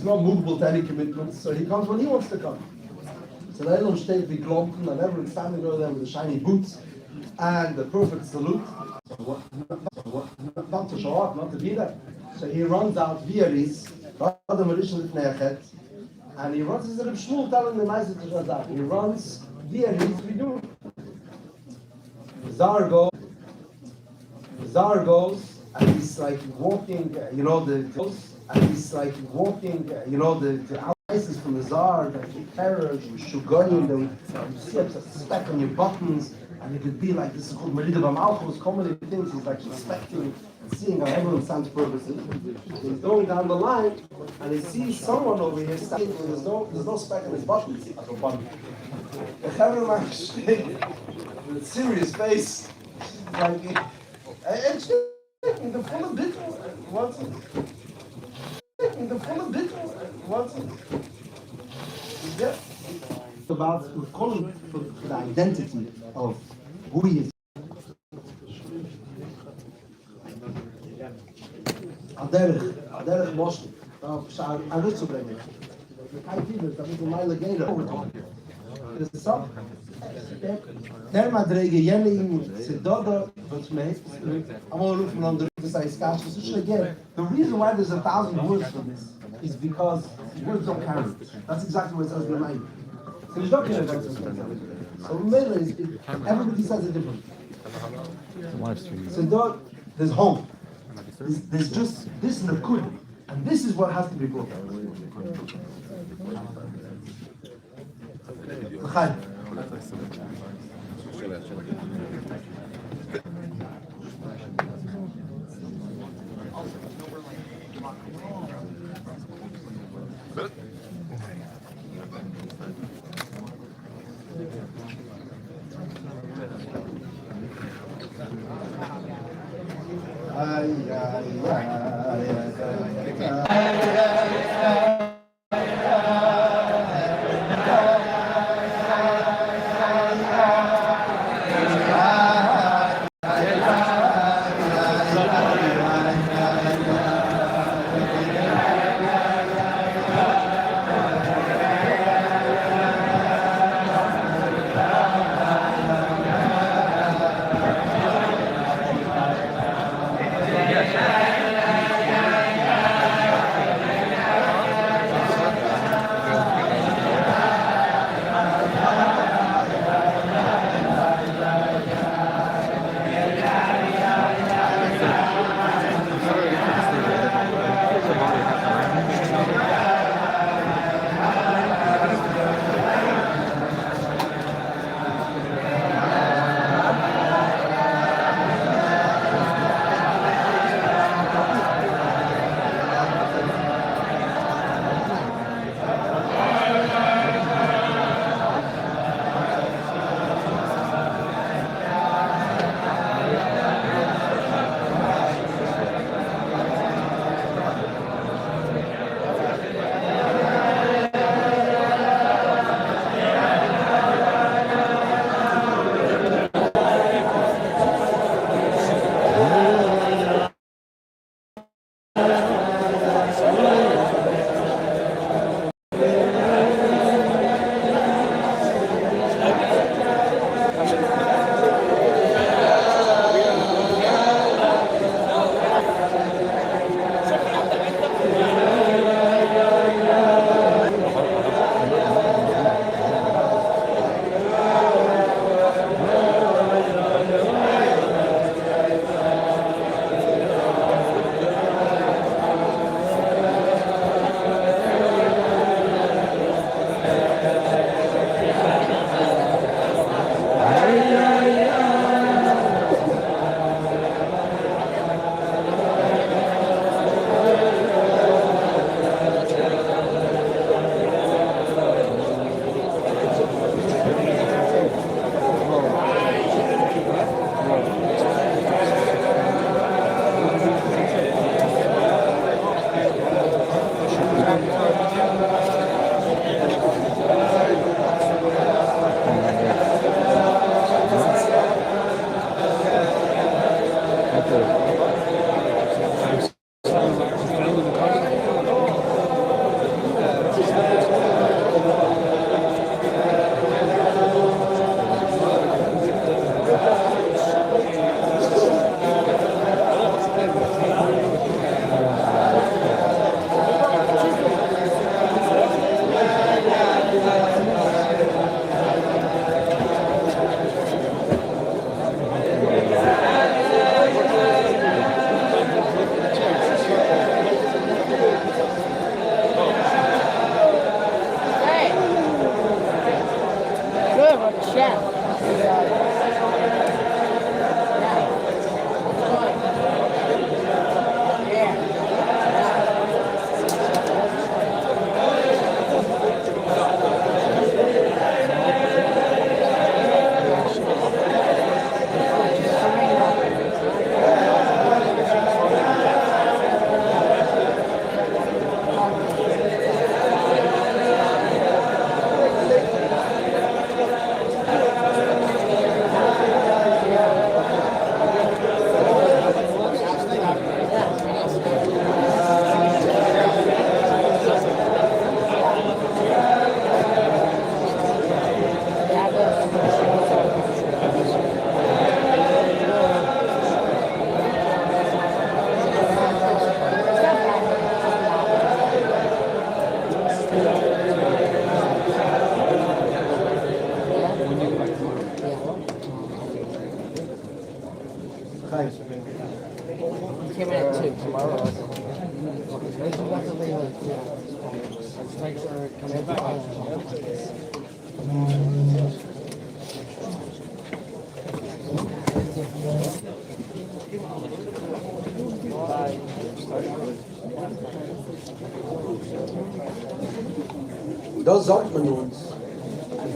not movable to any commitments, so he comes when he wants to come. So the Elam steht wie Glompen, and everyone's standing over there with the shiny boots and the perfect salute. Not to show up, not to be there. So he runs out via this, and he runs his Reb Shmuel telling the Meister to Shazar. He runs via this, we do. Zar goes, and he's like walking, the ices from the Zar, the terrors, the Shugoyim, you see a speck on your buttons, and it could be like, this is called Merida B'Malchus, common things, he's like inspecting and seeing how everyone stands purposes. He's going down the line, and he sees someone over here standing, and there's no speck on his buttons. The Chavramash with a serious face, like, it's in the full of bit, what's it? In the full of bit, what's it? Yeah. About calling for the identity of who he is. Aderech Moshe, Arut zu bringen. Kein Fieber, damit wir mal gehen. Das ist so. Der Madrege jene ihm Zidoda, was mir hilft, aber rufen an der Rüte sei Skash, das ist again. The reason why there's 1,000 words for this is because words don't carry. That's exactly what it says in the mind. So there's not going to so everybody says it differently. So there's home. There's just this and the good, and this is what has to be brought out. Das sagt man uns.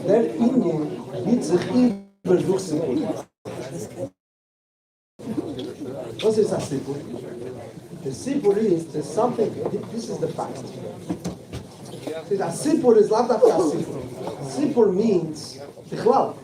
Der Indien wird sich über durchsetzen. Was ist das Sipur? The Sipur is something, this is the fact. A Sipur is not that Sipur. Sipur means the cloud.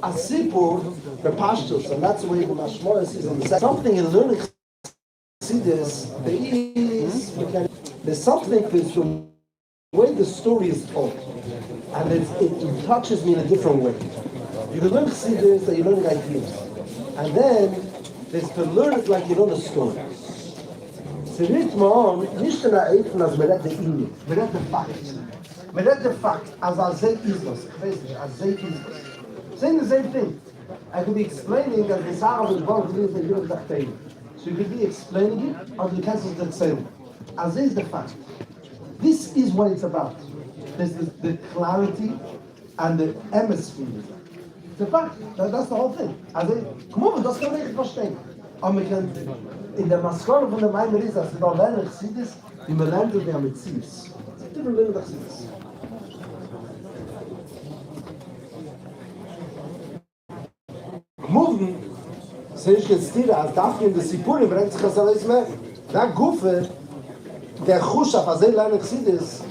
A Sipur, the pashtus, and that's the way the mashpia is on the side. Something in learning, see this, there's something with the way the story is told, and it touches me in a different way. You can learn to see this, that you learn ideas, and then there's to learn it like you learn a story. So read on, nicht in der Eifen, als man redt the Indien, man redt the fact. Man redt the fact, as a Zay is was, ich weiß nicht, as Zay is was. Saying the same thing. I could be explaining that the Sarah was born to live in the Dachtail. So you could be explaining it, or you cancel the same. As is the fact. This is what it's about. There's the clarity and the hemisphere. The fact, that's the whole thing. Also, come on, das kann man nicht verstehen. Aber man kann, in der Maskone von der Meimer ist, dass man lernen, ich sehe das, wie man lernt, wie man sieht es. Ich will lernen, dass ich sehe es. Moving, so ich jetzt dir, als Daphne in der Sipur, brennt sich das alles mehr. Da Gufe, der Chushaf, als lernen, ich sehe das,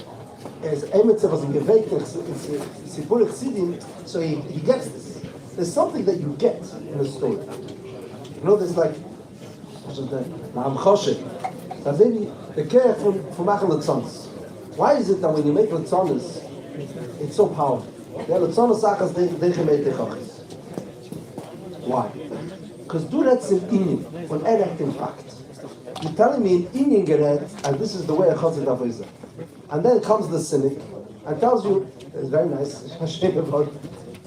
ist Emetze, was ihm geweckt, Sipur, ich sehe ihn, so he gets this. There's something that you get in a story. You know, there's like, Ma'am Choshe. That's maybe the care for machen Latzonis. Why is it that when you make Latzonis, it's so powerful? The Latzonis sachas deche techachis. Why? Because du redest in Indien, und redt in fact. You're telling me in Indien gerät, and this is the way a chazit avoiza. And then comes the cynic, and tells you, it's very nice,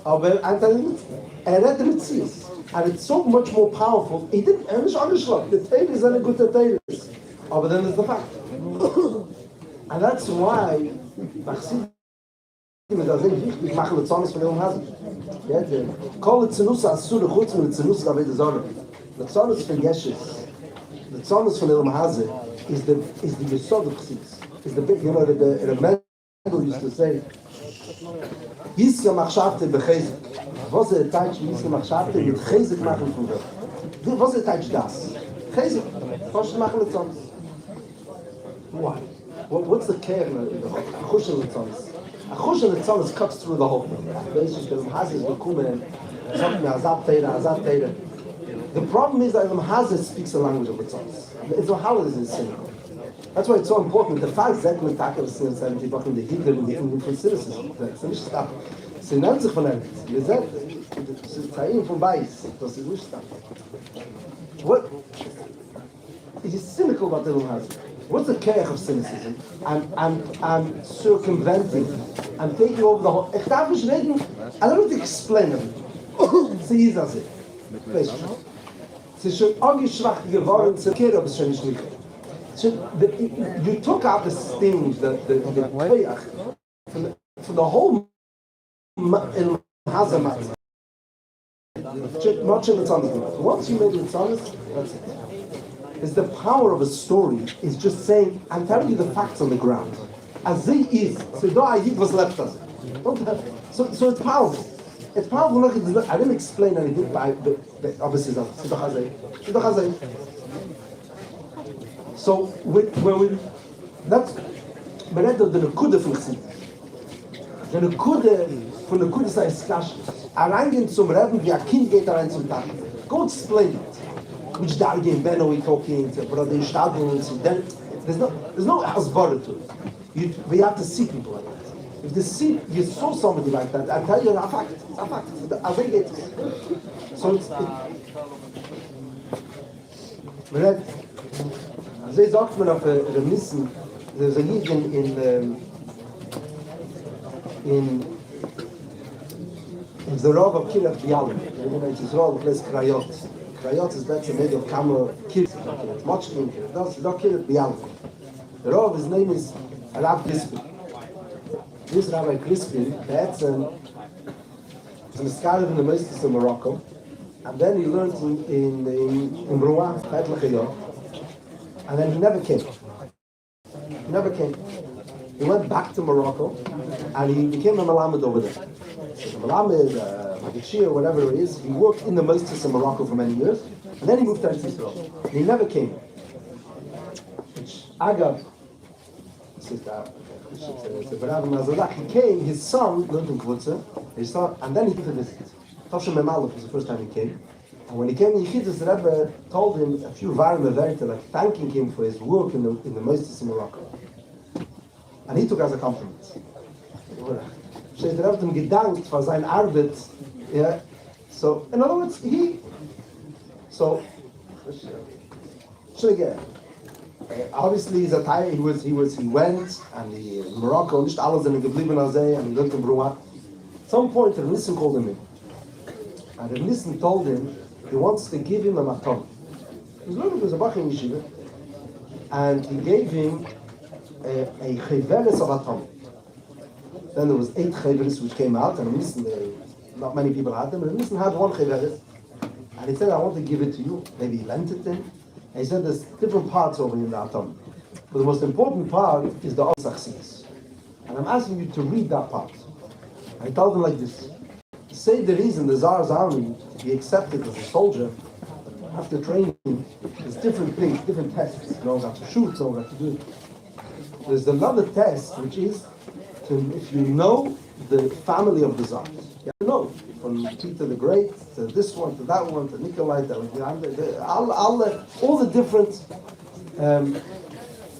aber I'm telling you, redt in Metzius. And it's so much more powerful. He didn't, nicht angeschlagen, the tail is eine gute tail. Aber then there's the fact. And that's why, das ist wichtig, machen wir Zornes von ihrem Hasen. Kol Zenusa Asura, kurz mit Zenusa, da wird es auch. The Zornes von Yeshus, the Zornes von ihrem Hasen, is the Yesod of Chassidus. Is the big, you know, the Mendel used to say, Yisya machshavte bechezek. Was ist der Teich, Yisya machshavte, mit Chezek machen von Gott? Was ist der Teich das? Chezek. Was machen wir Zornes? Why? What's the care in the Chushel Latzonis? A Chushel Latzonis cuts through the whole thing. Basically, the Hazes bekumen, sagt mir Azab Teira. The problem is that the Hazes speaks the language of Latzonis. It's not how it is in sin. That's why it's so important. The fact that we talk about sin 70 Wochen in the Hebrew and the Indian citizens. That's nicht stuff. Sie nennt sich von einem. Ihr seht, das ist Taim von Weiß. Das ist nicht stuff. What? It is cynical about the Hazes. What's the care of cynicism? I'm circumventing. I'm taking over the whole. I don't have to explain it. See, that's it. Es ist schon angeschwacht geworden, zu kehren, aber es ist schon nicht möglich. You took out the sting, the payach, from the whole hazamat. Once you made it honest, that's it. It's the power of a story. Is just saying, I'm telling you the facts on the ground. As they is, so no idea was left us. So it's powerful. It's powerful. Look, I didn't explain anything, but obviously it's so when we that's but that's the Nekuda from Chassidus. The Nekuda from the Nekuda says Kash. Allein zum Reben, wie ein Kind geht rein zum Tag. Go explain it. Which Darge and Ben are we talking to? Brother Ishtadl and so then there's no hasbara to it. We have to see people like that. If you saw somebody like that, I tell you a fact. I think it. So it's they sagt man auf Remissen, there's a Lied in the Rav of Kiryat Bialim. It's Rav of Krayot. Krayot is better made of camel kiryat. Much in that's not Kiryat Bialim. The Rav, his name is Rav Crispin. This Rabbi Crispin, that's a scholar in the Mosques of Morocco, and then he learned in Rouen, and then he never came. He went back to Morocco, and he became a Malamed over there. So the Malamed, Magashir, whatever it is, he worked in the Mosques of Morocco for many years, and then he moved to Israel. And he never came. Which Agav, he came, his son learned in Kvutze, and then he came to visit. Toshem Memalef was the first time he came. And when he came in Yechidus, the Rebbe told him a few varme verite, like thanking him for his work in the Mosques in Morocco. And he took as a compliment. So the Rebbe him gedankt for sein Arbeit. Yeah. So in other words, obviously he's a Thai, he went and in Morocco, nicht alle sind geblieben als and he went to Rouen. At some point, the Nissen called him in. And the Nissen told him he wants to give him a matom. He's learning as a Bach in Yeshiva, and he gave him a cheveres of atom. Then there was 8 cheveres which came out, and Nissen, not many people had them, and Nissen had 1 cheveres. And he said, I want to give it to you. Maybe he lent it to him. And he said, there's different parts over in the atom. But the most important part is the Al-Sakhsis. And I'm asking you to read that part. I told him like this. Say the reason the Tsar's army to be accepted as a soldier after training, there's different things, different tests. You know how to shoot, so how to do it. There's another test which is if you know the family of the Tsars. You have to know from Peter the Great to this one to that one to Nikolai to all the different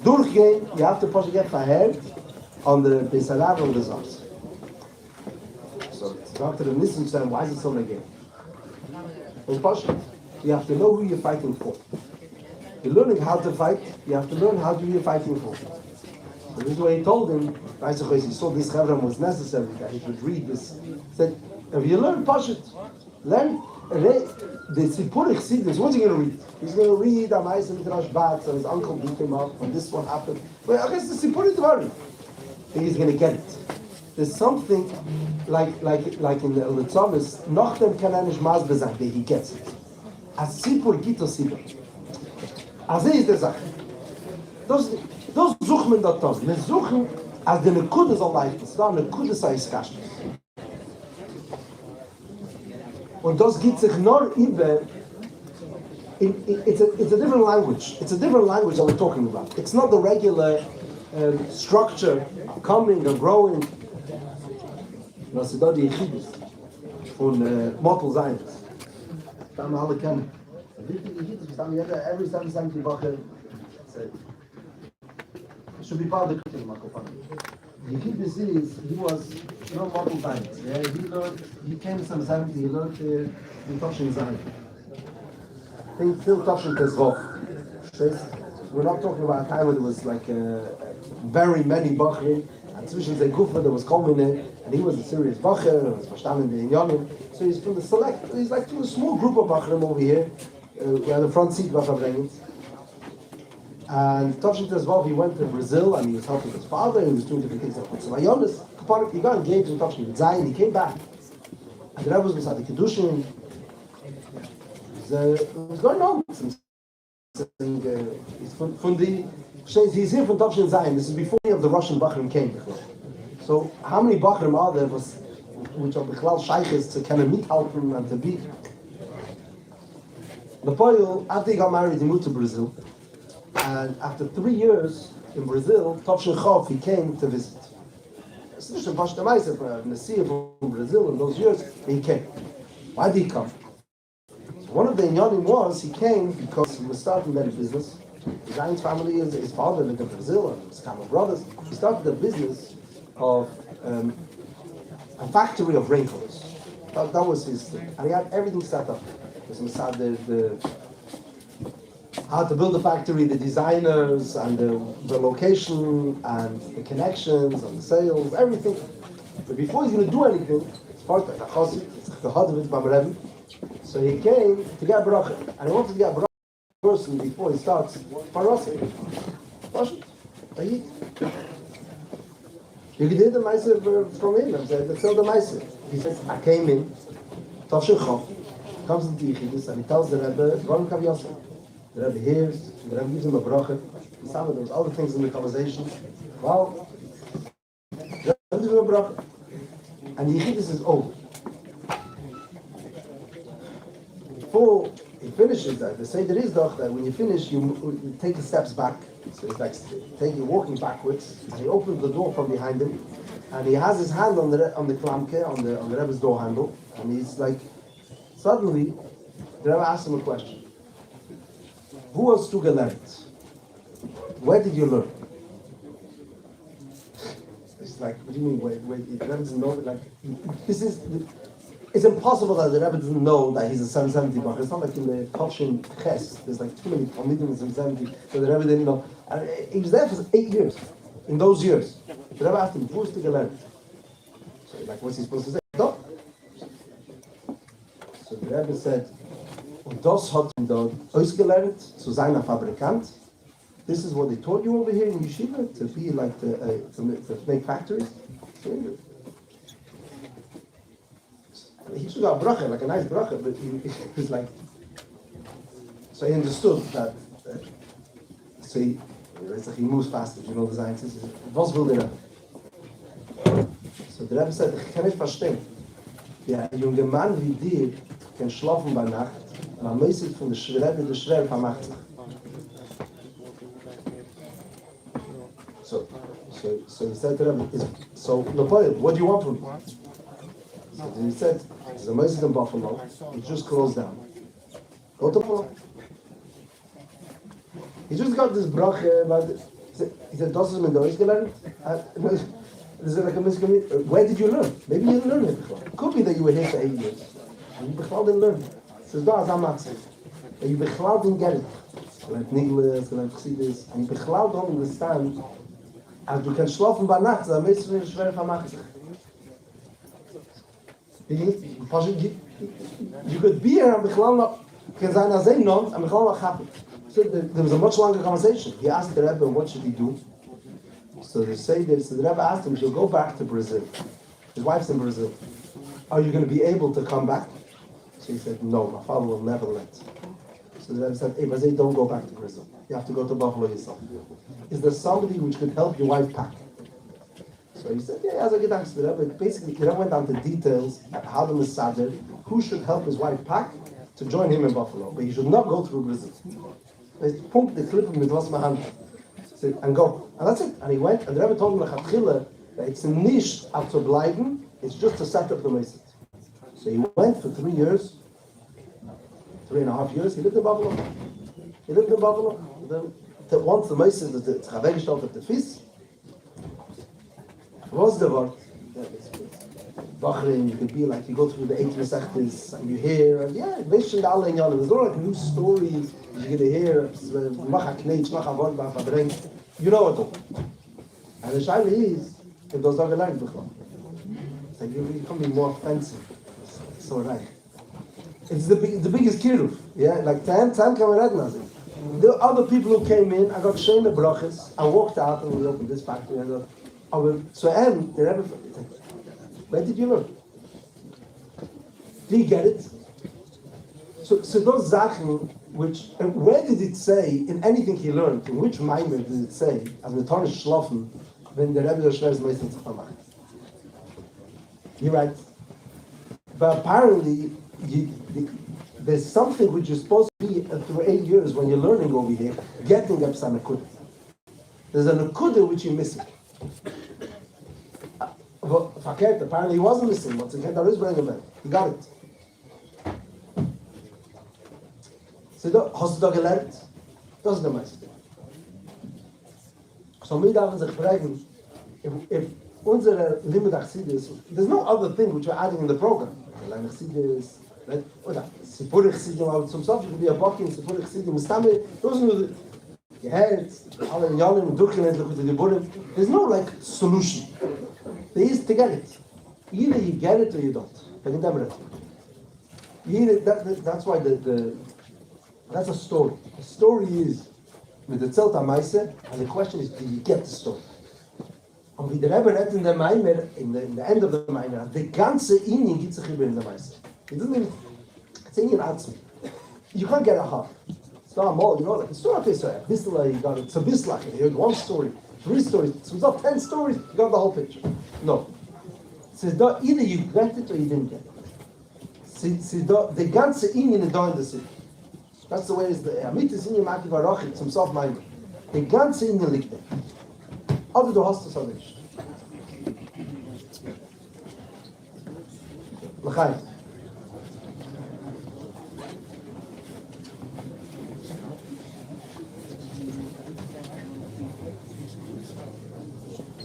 durchgehen. You have to push get ahead on the Besarab of the Tsars. So Dr. Nissen said, why is it so negative? You have to know who you're fighting for. You're learning how to fight, you have to learn how to you're fighting for. So this is what he told him. He saw this Chevron was necessary that he should read this. He said, if you learn Pashut, learn the Sipur Chassidus, what's he going to read? He's going to read Amaisa Midrash Bat, so his uncle beat him up, and this one happened. But I guess the Sipur Dvarim. He's going to get it. There's something like in the Litzomis, Nochdem kann nicht maßbe sein, he gets it. As Sipur Gito Sipur. As ist die Sache. Das suchen wir dort aus. Wir suchen, als die Nekude so leicht ist, da Nekude sei es kasch. Und das gibt sich nur über, it's a different language. It's a different language that we're talking about. It's not the regular structure of coming and growing. Das ist da die Yechidus von Motel sein. Das haben wir alle kennen. Die Yechidus, das haben wir every 7 Woche. It should be part of the curriculum. The Yechidus is, he was no Motel science. Yeah? He came to some 70, he learned the Toshin Zayin. I think still Toshin Tezvov. We're not talking about a time when there was like very many Bachrim. And zwischen the Kufa there was Kolmine, and he was a serious Bacher, and was verstanden in Yonim. So he's from the select, he's like from a small group of Bachrim over here. we had the front seat of Farbrengen. And Tavshin Tezvav, he went to Brazil and he was helping his father, he was doing different things. So Mayonis, he got engaged in Tavshin with Zayin, he came back. And the Rebbe was at the Kedushin. It was going on. He's here from Tavshin Zayin. This is before any of the Russian Bachrim came. So how many Bachrim are there which are Bechlal Shaykhs to kind of meet Alpen and to be? Napoleon, after he got married, he moved to Brazil. And after 3 years in Brazil, Tavshin Chav, he came to visit. It's not a Pashta Maisa for Nasir from Brazil in those years, he came. Why did he come? So one of the inyanim was, he came because he was starting that business. Zion's family, his father lived in Brazil, and his Kama brothers. He started a business of a factory of raincoats. That was his thing. And he had everything set up. How to build a factory, the designers, and the location, and the connections, and the sales, everything. But before he's going to do anything, it's part of the chassid, it's the hadavit b'marevi. So he came to get bracha, and he wanted to get bracha person before he starts parasing. You can hear the ma'aser from him. I said, tell the ma'aser. He says, I came in, Tavshin Chav, comes into Yichidus, and he tells the Rebbe, Rabbi Yossi. The Rebbe hears, the Rebbe gives him a bracha. Some of those other things in the conversation. Well, the Rebbe gives him a bracha. And the Yichidus is over. Before he finishes that, they say there is doch that when you finish, you take the steps back. So it's like you're walking backwards, and he opens the door from behind him, and he has his hand on the klamke, on the Rebbe's door handle, and he's like, suddenly, the Rebbe asks him a question. Who was to gelernt? Where did you learn? It's like, what do you mean? Wait, the Rebbe doesn't know. Like, it's impossible that the Rebbe doesn't know that he's a 770 Bach. It's not like in the Tavshin Ches. There's like too many Talmidim in 770, so the Rebbe didn't know. And he was there for 8 years. In those years, the Rebbe asked him, "Who was to gelernt?" So, like, what's he supposed to say? No. So the Rebbe said, "Und das hat ihm dort ausgelernt zu sein ein Fabrikant." This is what they taught you over here in Yeshiva, to be like to make factories. He took out bracha, like a nice bracha, but he was like, so he understood that, so it's like he moves faster, you know the scientists. Was will der Rebbe? So the Rebbe said, ich kann nicht verstehen. Ja, ein junger Mann wie dir kann schlafen bei Nacht, und am meisten von der Rebbe, der Schwer vermacht sich. So he said to Rebbe, so Napoleon, what do you want from me? So he said, there's a masjid in Buffalo, it just closed down. Go to Buffalo. He just got this bracha, but he said, das ist mit Deutsch gelernt? Is it like a miscommunication? Where did you learn? Maybe you didn't learn it before. It could be that you were here for 8 years. And you didn't learn it. He says, da, Zamatzah. And you didn't get it. Like Niglis, like Chassidus. And you don't understand, as you can schlafen bei Nacht, dann ist es schwer vermacht sich. You could be here and Bechlal can sein as a non and Bechlal happy. So there was a much longer conversation. He asked the Rebbe, what should he do? So they say this, so the Rebbe asked him, he'll go back to Brazil. His wife's in Brazil. Are you going to be able to come back? So he said, no, my father will never let. So the Rebbe said, hey, Bazay, don't go back to Brazil. You have to go to Buffalo yourself. Is there somebody which could help your wife pack? So he said, yeah, as a gedanke to the Rebbe. Basically, the Rebbe went down to details at how the Messiah, who should help his wife pack to join him in Buffalo. But he should not go through Brazil. They pumped the clip with was my hand. And go. And that's it. And he went, and the Rebbe told him that it's nicht to bleiben, it's just to set up the Messiah. So he went for 3 years, 3.5 years, he lived in Buffalo. Once the Messiah, the Chavegestellt at the feast, was the word? Bachrin, you could be like, you go through the 8 Masechtas and you hear, and yeah, Vishn alle in Yalem, there's all like new stories you're going to hear, Macha Knetch, Macha Wort, Macha Farbrengen, you know it all. And the Shaila is, if those are gelernt, it's like you become more offensive. So right. It's the biggest kiruv. Yeah, like time kamared nothing. There are other people who came in. I got shame brachas. I walked out and we opened this factory. I will. So and the Rebbe, where did you learn? Do you get it? So those Sachen, which, and where did it say, in anything he learned, in which Maimer did it say, as the Torah schlafen, when the Rebbe der Schwer ist meistens zu vermachen? You're right. But apparently, there's something which is supposed to be through 8 years when you're learning over here, getting up some Nakuda. There's a Nakuda which you're missing. Verkehrt, apparently he wasn't missing, but there is bringing him. He got it. So, hast du da gelernt? Das ist der Meister. So, wir dürfen sich fragen, if unsere Limit Achsidis, there's no other thing which we're adding in the program. Like Achsidis, right? Oder Sipur Achsidim, aber zum Subject wie a Bokin, Sipur Achsidim, Mustame, those are the Gehalt, alle in Jahren, durchgelendlich mit den Geburim. There's no like solution. There is to get it. Either you get it or you don't. But that's why that's a story. The story is with the Zelt HaMaise, and the question is, do you get the story? Und wie der Rebbe redt in der Maimer, in the end of the Maimer, the ganze Inyan gibt sich über in der Meise. It doesn't even, it's Inyan Atzmi. You can't get a half. It's not a mall, you know, like, it's not a piece of it. Bisla, you got it. It's a Bisla, you heard one story, 3 stories, so it's not 10 stories, you got the whole picture. No. So either you get it or you didn't get it. The ganze Inyan is da in the city. That's the way it's the Amit is in your Maki Varachit, zum Sof Maimer. The ganze Inyan liegt there. Oder du hast es auch nicht. L'chaim.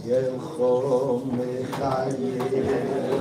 Yelcho mechayim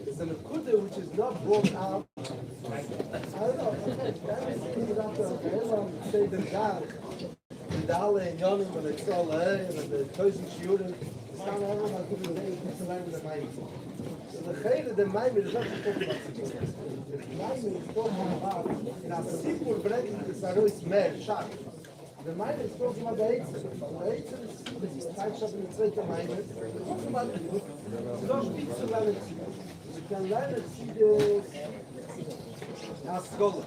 It's an akuda which is not brought out. I don't know. Say the Nyack, the Dale and Yonim, and the Tzoleh, and the Tozen Shiurim. So the Chayre, the Maimir is not talking about Sipur. The Maimir is talking about in a Sipur bringing the Sarois Mer, Shak. The Maimir is talking about the Eitzer. The Eitzer is the Zeitschap in the Zweite Maimir. It's talking about it. It's not big to learn it. You can learn it, see this as scholar.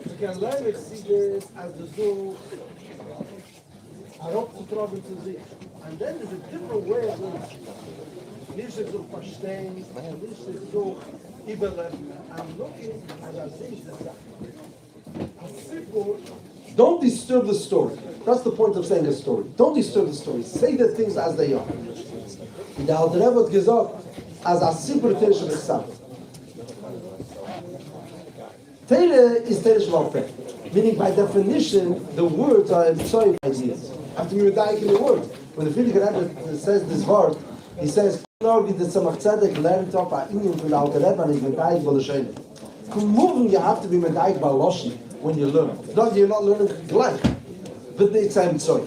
You can learn it, see this as the Zoh. Arop to trouble to sich. And then there's a different way of learning. Nicht so verstehen, nicht so überleben. I'm looking at a thing that don't disturb the story. That's the point of saying a story. Don't disturb the story. Say the things as they are. The Alter Rebbe hat gesagt, as a simple Teresh V'Ksav. Tere is Teresh V'Alpeh. Meaning, by definition, the words are employed ideas. After we were in the word, when the Frierdiker Rebbe says this word, he says, wie der Tzemach Tzedek lernt auf ein Ingen von der Alter Rebbe und ist mit Eid bei der Schöne. Moving, you have to be with Eid by Loshi when you learn. Not, you're not learning gleich. But it's a Mitzvah.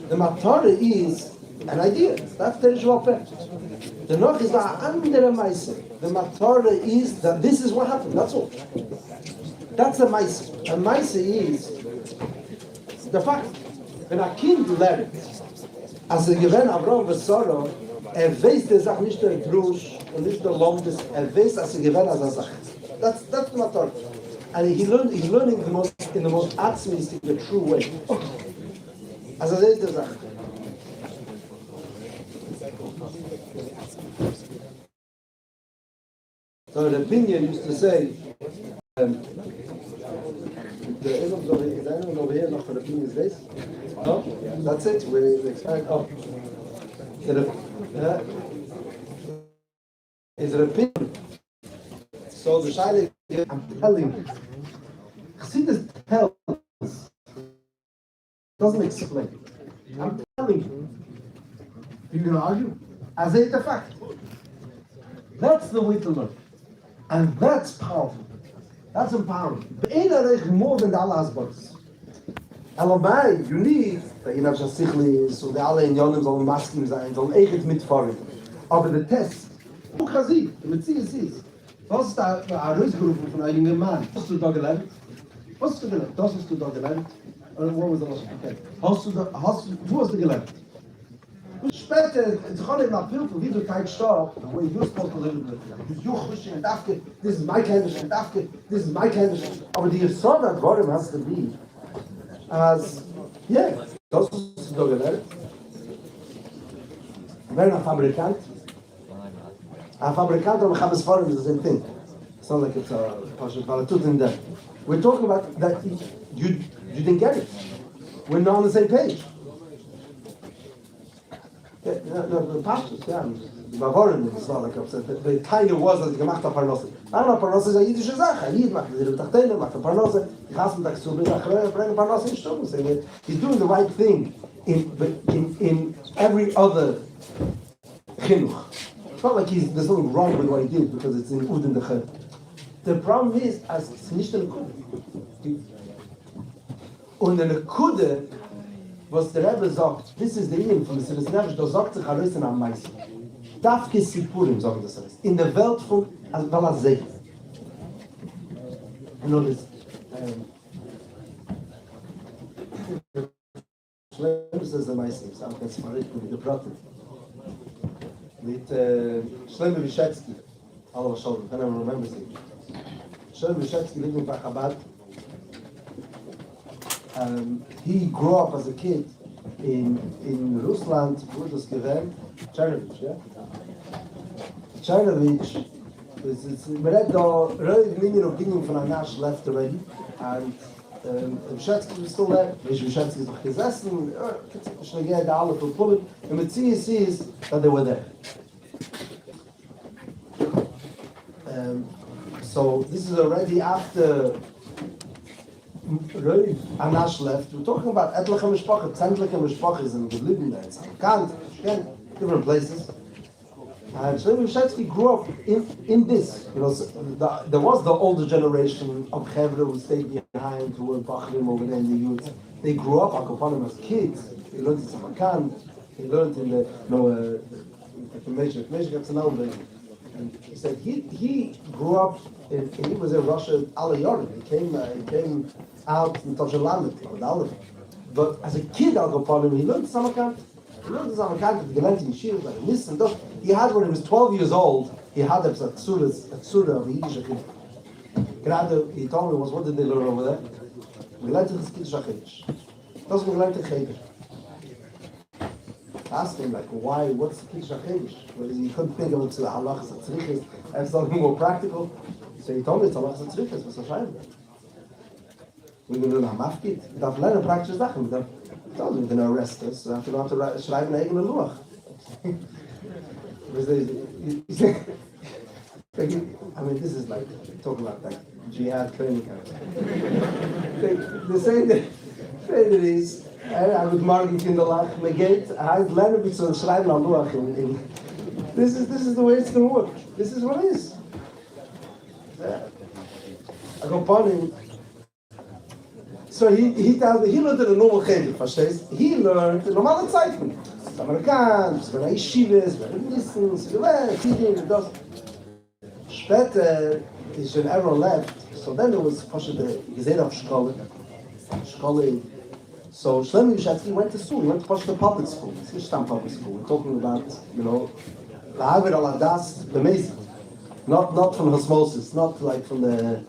The Matara is an idea. That's the Shvat. The Nyack is the andere Meise. The Matara is that this is what happened. That's all. That's a Meise. A Meise is the fact. When a Kind lernt, as a given Avraham v'Sara, weiß die Sache nicht der Drush und nicht der Lomdes, weiß, as a given as a Sache. That's the matter. And he's learning in the most atzmistic, the true way. As a this the Sache. So the opinion used to say, the Islam is anyone over here not for the opinion's base? No? That's it. We expect. Oh. Is it opinion? So the Shaila, I'm telling you. Chassidus tells, doesn't explain. I'm telling you. You're going to argue? As a fact. That's the way to learn. And that's powerful. That's empowering. But ain't more than the Allah's books. Allebei, you need, that you have just sichli, so the alle in Yonim sollen maskim sein, sollen echt mitfahren. Aber der Test, du kannst sie, mit sie ist. Was ist da ein Rüstgerufen von einem jungen Mann? Was hast du da gelernt? Was hast du gelernt? Das hast du da gelernt? Oder wo was das? Okay. Du hast du gelernt? Später, it's going to be a beautiful video type stuff when you're supposed to live with it. You're pushing and after, this is my candidacy, and after, this is my candidacy. But you saw that Vodem has to be as, yeah, das ist doch gelernt. Wer ein Fabrikant? Ein Fabrikant und Chabes Forum is the same thing. It's not like it's a Paratut in there. We're talking about that you didn't get it. We're not on the same page. Yeah, the pastors, yeah, the Bavarian, it's not like upset. The kind of was that he gemacht hat Parnasse. I don't know, Parnasse is a jüdische Sache. Jid macht die Rebtachtene, macht Parnasse. Die Gassen da zu bringen Parnasse in Sturm. He's doing the right thing in every other chinuch. It's not like there's nothing wrong with what he did because it's in Ud in the Chet. The problem is, as it's nicht eine Kude. Und eine Kude, was der Rebbe sagt, this is the Ingen von Mesilas Nefesh, da sagt sich Arissen am meisten. Dafke Sipurim, sagen das alles. In der Welt von Valasei. You know this. Schlimmste ist der meistens, auch jetzt mal richtig mit der Pratte. Mit Shlomo Vyshetsky, alle was schon, kann man remember see. Shlomo Vyshetsky lived in Chabad. He grew up as a kid in Russland, wo das gewesen, Chernovich, yeah? Chernovich, we read the really linear opinion from Anash left already, and Vyshetsky was still there. Vyshetsky is noch gesessen, schnell geht alle verpullen, and the CEC is that they were there. So this is already after really Anash left. We're talking about etliche mashpia, tzentliche mashpachas in geblieben there. It's Kant, different places. And Shlomo Vyshetsky grew up in this. You know, there was the older generation of Chevra who stayed behind, who were Bachrim over there in the youth. They grew up, Akopanim, as kids. They learned in Samarkand. They learned in the Meshach gets an elder. And he said he grew up he was in Russia all Yorim. He came out in Tajalamet, but as a kid, Akopanim, he learned Samarkand. He learned Samarkand, he learned in Yeshiva, like this and that. He had, when he was 12 years old, he had a tzura of a Yiddish kid. He told me, what did they learn over there? We learned the Kiddush HaChiddush. That's what we learned the Cheder. I asked him, like, why, what's the Kiddush HaChiddush? Because he couldn't think of it to halachas hatzrichas, and something more practical. So he told me it's halachas hatzrichas, what's the shayla? We're going to learn hamafkid. We have to learn a practice dachen. He told me, they're going to arrest us, so we have to know how to schreiben an eigene luach. I mean, this is like talking about like jihad training kind of thing. They say that it is. I would morgen kinderlach megate. I learn a bit so schreiben al luach. This is the way it's going to work. This is what it is. I go upon him. So he tells me he learned in a normal cheder. Verstehst? He learned in normale Zeiten. Amerikaners, wenn Yeshivas, wenn Nissens, Tidim, das. Später is when everyone left, so then there was gesehen auf Schule. So Shlomo Vyshetsky went to school, he went to the public school. It's not public school. We're talking about, Lahavir al Adas, the Mesa. Not from osmosis, not like from the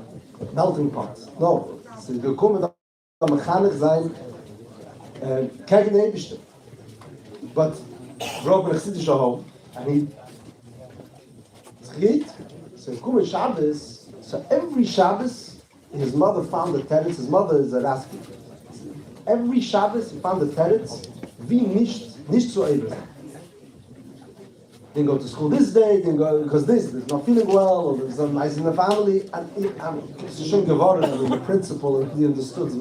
melting pot. No. So wir kommen da mechanisch sein, kein Nebischte. But grew up in a Chassidish home, and so Shabbos, so every Shabbos, his mother found the teretz. His mother is a Raski. Every Shabbos, he found the teretz, wie nicht zu able. Didn't go to school this day, didn't go because there's not feeling well, or there's some ice in the family, and it's schon geworden, and the principal, and he understood, so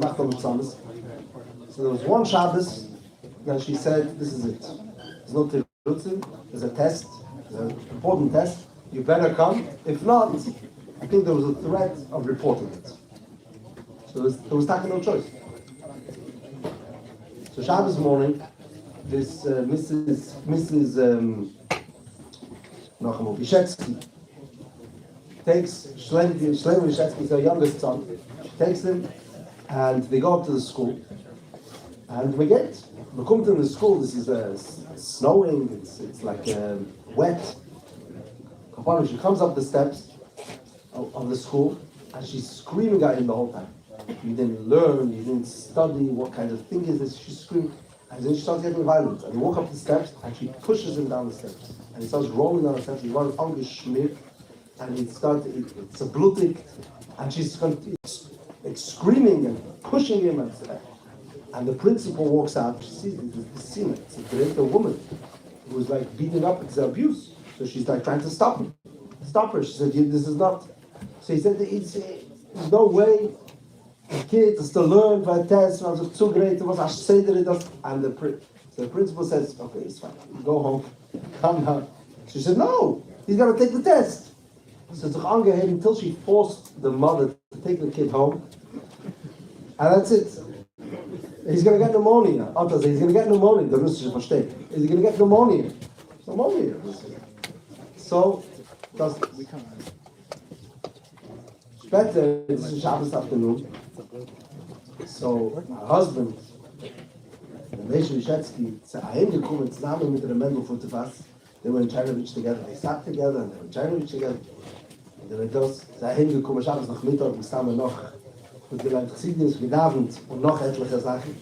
there was one Shabbos. Then she said, this is it. There's no terutzim, there's a test, there's an important test. You better come. If not, I think there was a threat of reporting it. So there was no choice. So Shabbos morning, this Mrs. Vyshetsky takes Shlomo Vyshetsky, her youngest son. She takes him, and they go up to the school. And we come to the school. This is snowing. It's like wet. She comes up the steps of the school, and she's screaming at him the whole time. You didn't learn. You didn't study. What kind of thing is this? She's screaming, and then she starts getting violent. And he walks up the steps, and she pushes him down the steps, and he starts rolling down the steps. He's running angeschmiert, and it's a blutig, and it's screaming and pushing him. And the principal walks out. She sees the scene. It's a great woman who's like beating up. It's abuse. So she's like trying to stop her. She said, "This is not." So he said, "There's no way. The kid is to learn by a test. Was too great. It was and the principal says, "Okay, it's fine. Go home. Calm down." She said, "No. He's got to take the test." So it's angeheben until she forced the mother to take the kid home, and that's it. He's going to get pneumonia. He's going to get pneumonia. The Russisch versteht. He's going to get pneumonia. So, das später, this is Shabbos afternoon. So, my husband, Leisha Wyszecki, hingekommen zusammen mit der Mendel von Tefas. They were in Czernowitz together. They sat together and they were in Czernowitz together. And then das, sei hingekommen, Schabes nach Mittag, wir zusammen noch mit der Chassidus, mit Abend und noch etliche Sachen.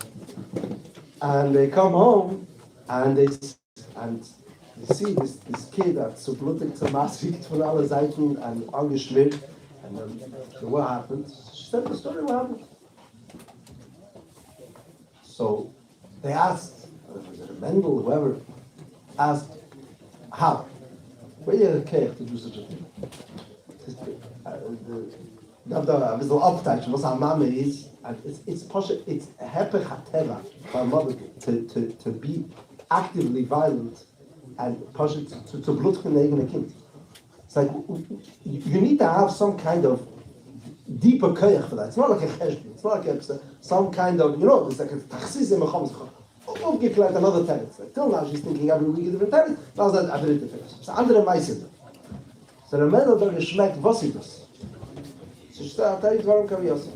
And they come home and you see this kid that's so blutig zum Maß liegt von allen Seiten and angeschwillt. And then, so what happened? She said the story, what happened? So they asked, was it a Mendel, whoever, asked, how? Where do you care to do such a thing? A little uptouch, was our mama is, and it's hepech hateva for a mother to be actively violent and to blood a kind. It's like, you need to have some kind of deeper koyach for that. It's not like a cheshbon. It's not like some kind of, it's like a tachsis in mechom. Aufgeklärt another tenant. Like, till now she's thinking every week a different tenant. Now that a dritte finish. It's andere meisen. So the man of the geschmeckt, was ist das? So she said, I'll tell you warum Rabbi Yossi.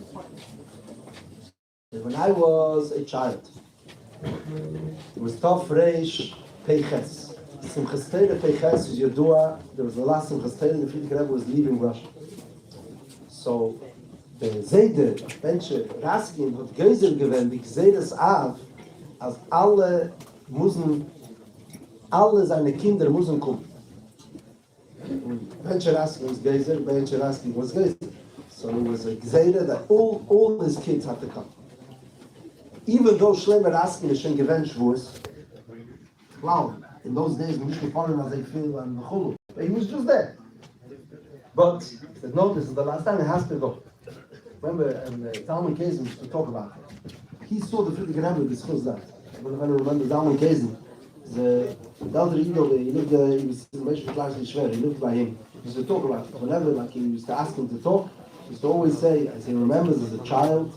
When I was a child, it was Tov Reish Peiches. Simchas Torah Peiches is Yodua. There was the last Simchas Torah, the Friedrich Rebbe was leaving Russia. So the Zayde, Benche, Raskin, hat Geisel gewinnt, die Gzeides Av, als alle seine Kinder müssen kommen. Benche Raskin was Geisel, Benche Raskin was Geisel. So it was a Gzeide that all his kids had to come. Even though Shlomo Raskin is schon gewünscht was, wow, in those days, we used to follow him as they feel and Chulu. He was just there. But he said, no, this is the last time he has to go. Remember, and Zalman Kazin used to talk about it. He saw the Friedrich Rebbe discuss that. I don't know if anyone remembers Zalman Kazin. The elder Ido, he was in the Meshach, he lived by him. He used to talk about it. Whenever he used to ask him to talk, he used to always say, as he remembers as a child,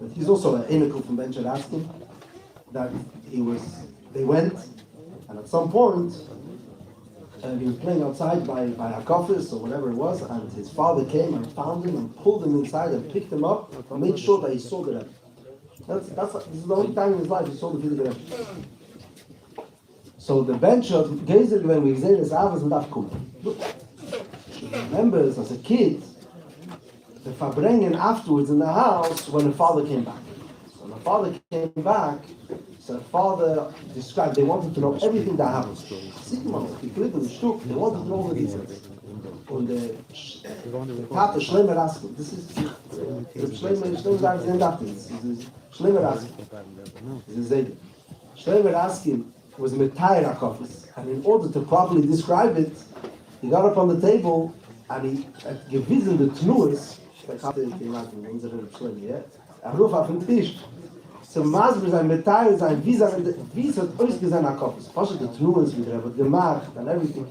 that he's also an Einikel from Ben Raskin, that they went, and at some point, he was playing outside by a office or whatever it was, and his father came and found him and pulled him inside and picked him up and made sure that he saw the Rebbe. This is the only time in his life he saw the Rebbe. So the bench of Gezer, when we say this, Avos and Dafkum. He remembers as a kid, the Farbrengen afterwards in the house when the father came back. So when the father came back, so the father described, they wanted to know everything that happened. They wanted to know all the details. And the Tate Shlomo Raskin, this is Shlomo Raskin. This is Shlomo Raskin was Metayr HaKofis, and in order to properly describe it, he got up on the table and he gewiesen the Tnuas. Ich hatte jemanden in unserer Schlimme, ja? Ruf auf den Tisch. Zum Masber sein Metall sein, wie es hat ausgesehen am Kopf. Es passt die Tnuas wieder, aber gemacht and everything.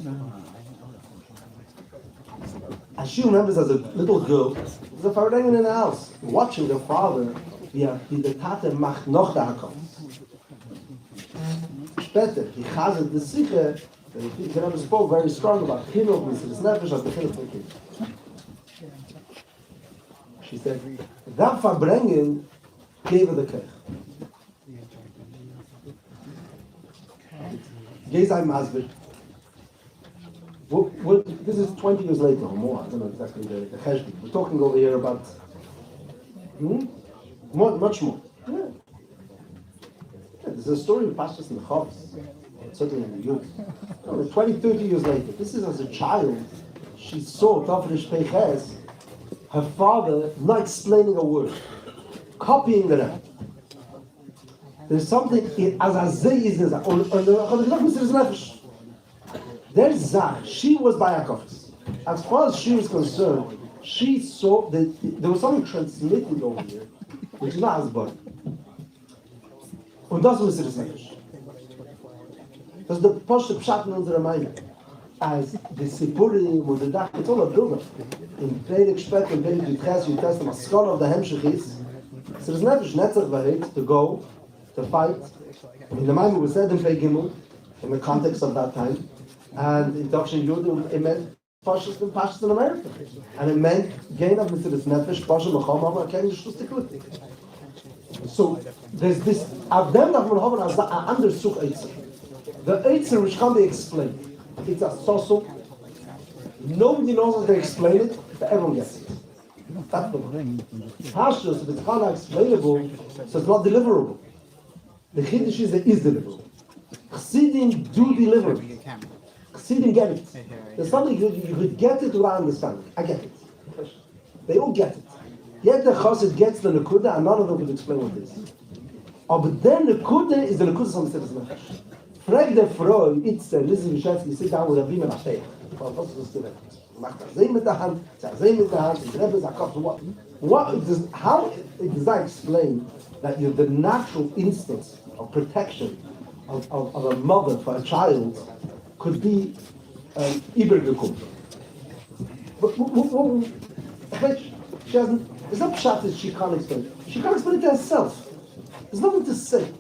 And she remembers as a little girl, was a Farbrengen in the house, watching the father, wie der Tate macht noch der Kopf. Später, he has the Sicher, he never spoke very strong about Hinov, Mr. Nefesh, as the Hinov for kids. She said, that Farbrengen gave her the kech. Gezai Masbit. This is 20 years later or more. I don't know exactly the cheshbon. We're talking over here about much more. Yeah. There's a story of Pashtas in the Chavs, certainly in the youth. 20, 30 years later, this is as a child, she saw Tafresh Peiches, her father not explaining a word, copying the Rebbe. There's something as Azay is in Zach. There's Zach. She was by Akofis. As far as she was concerned, she saw that there was something transmitted over here, which is not Asbar. Und das muss es nicht. Das ist der Poste Pshat in unserer Meinung. As the Sipurim und the Dach, it's all a build-up. In Predig Spet and Predig Yudches, you test the scholar of the Hemshech is, so there's never Netzach Vahit to go, to fight. In the Maimu was said in Predig Gimel, in the context of that time, and in Dokshin Yudin, it meant Pashas and Pashas in America. And it meant gain of Mr. Nefesh, Pashas, Machom, Ken Yishus Tikut. So there's this, Avdem that man haben as a under Such Eitzer. The Eitzer which can be explained. It's a social. Nobody knows how to explain it, but everyone gets it. That's the one. Pashtus, if it's not explainable, so it's not deliverable. The Chiddush is that it is deliverable. Chassidim do deliver it. Chassidim get it. There's something you could get it without understanding. I get it. They all get it. Yet the Chassid gets the Nekuda, and none of them could explain what it is. But then Nekuda is the Nekuda some Mitzvahs Nefesh. Frag the Frau, it's Lizzie Vishensky, sit down with a beam and a tail. Was ist das denn? Macht das mit der Hand, sagt mit der Hand, the Rebbe sagt, how does that explain that the natural instincts of protection of a mother for a child could be übergekommen? But she hasn't, there's no pshat that she can't explain it. She can't explain it to herself. There's nothing to say.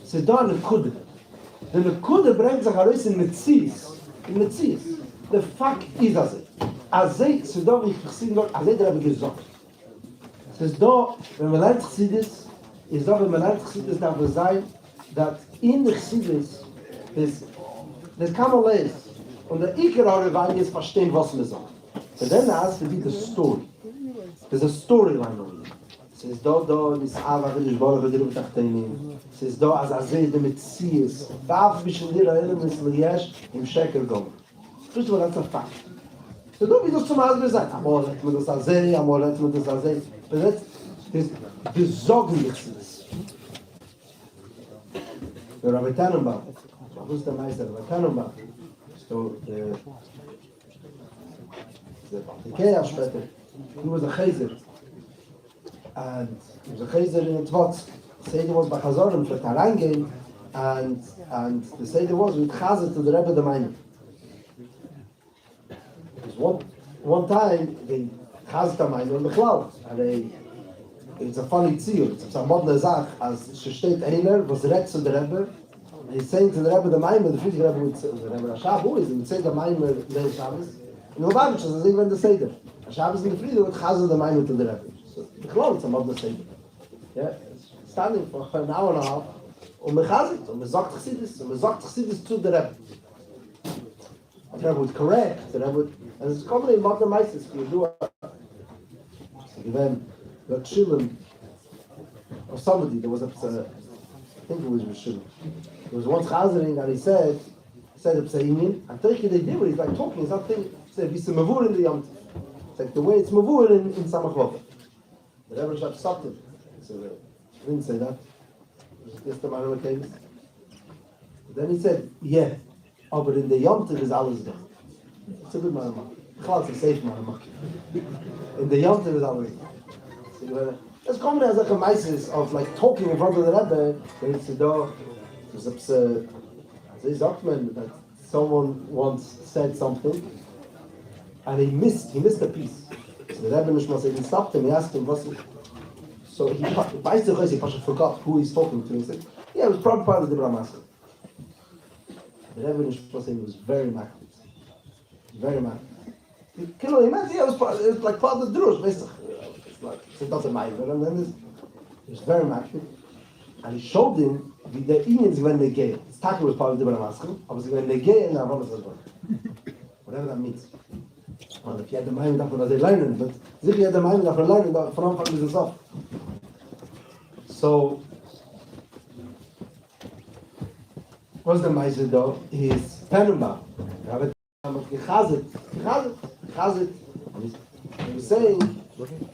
So da Nekuda. The Nekuda brings sich heraus in Metzies. The fact is Azay, so da wie ich gesehen dort, Azay der habe gesagt. Es ist da, wenn man lernt Chassidus, ist da, wenn man lernt Chassidus, darf es sein, that in the Chassidus, there's Kamales, und der Iker Wein ist verstehen, was man sagt. But then there has to be the story. There's a storyline on it. Es ist da, this Ava, will ich bauen, will ich rübertachteinen. Es ist da, als Azay der Metzies. Darf mich in dir erinnern, es Liesch, im Sheker gehen. First of all, that's a fact. So don't be just zum Hause gesagt, amor let me das Azay, amor let me das Azay. But that's besorgen dich das. Der Rabbi Tannenbaum, was ist der Meister, Rabbi Tannenbaum? So, der Ikea später, he was a chaser. And he was a chaser in a Tzvot. The Seder was by Chazorim for Tarangin, and the Seder was with Chazer to the Rebbe the Maimon. One time, they Chazer the Maimon the Cloud, and it's a funny tziyur, it's a modern Zach, as she steht einer, was redt zu der Rebbe, and he's saying to the Rebbe the Maimon, the Friedrich Rebbe would say, the Rebbe Rashab, who is it? He would say the Maimon, Leil Shabbos, and the Lubavitch, as I when the Seder. Shabbos in the Friedrich would Chazer the Maimon to the Rebbe. So the Cloud, it's a modern Seder. Yeah, standing for an hour and a half, und man chazit, und man sagt Chassidus zu der Rebbe. The Rebbe would correct, the Rebbe would, and it's common in modern Meises, you do when the children, or somebody, there was I think it was Rishon. There was once Chazering, and he said I think they did what he's like talking, he's not thinking, he said, it's mavur in the Yom. It's like the way it's mavur in Samach. The Rebbe Rashab stopped him. He said, I didn't say that. It was just the matter of things. Then he said, yeah, but in the Yom Tov is alles there. It's a good matter. It's a safe matter. In the Yom Tov is alles there. It's common as like a mises of like talking in front of the Rebbe. Then it's a that someone once said something and he missed a piece. So the Rebbe Nishmas stopped him. He asked him, "What's it?" So he forgot who he's talking to. He said, "Yeah, it was probably part of the Brahmaska." The Rebbe Nishmas was very mad. Very mad. Can you imagine? Yeah, it was like part of the drush, basically. It doesn't matter. And then he was very mad. And he showed him the Indians when they gay. His Taki was part of the Brahmaska. Obviously, when they gay, and Avonis was born. Whatever that means. Well, if you had the mind after they learned, but if you had the mind after learning, from this off. So, what's the Meiser though? Is Penenbaum. Rabbi Chazit. He was saying,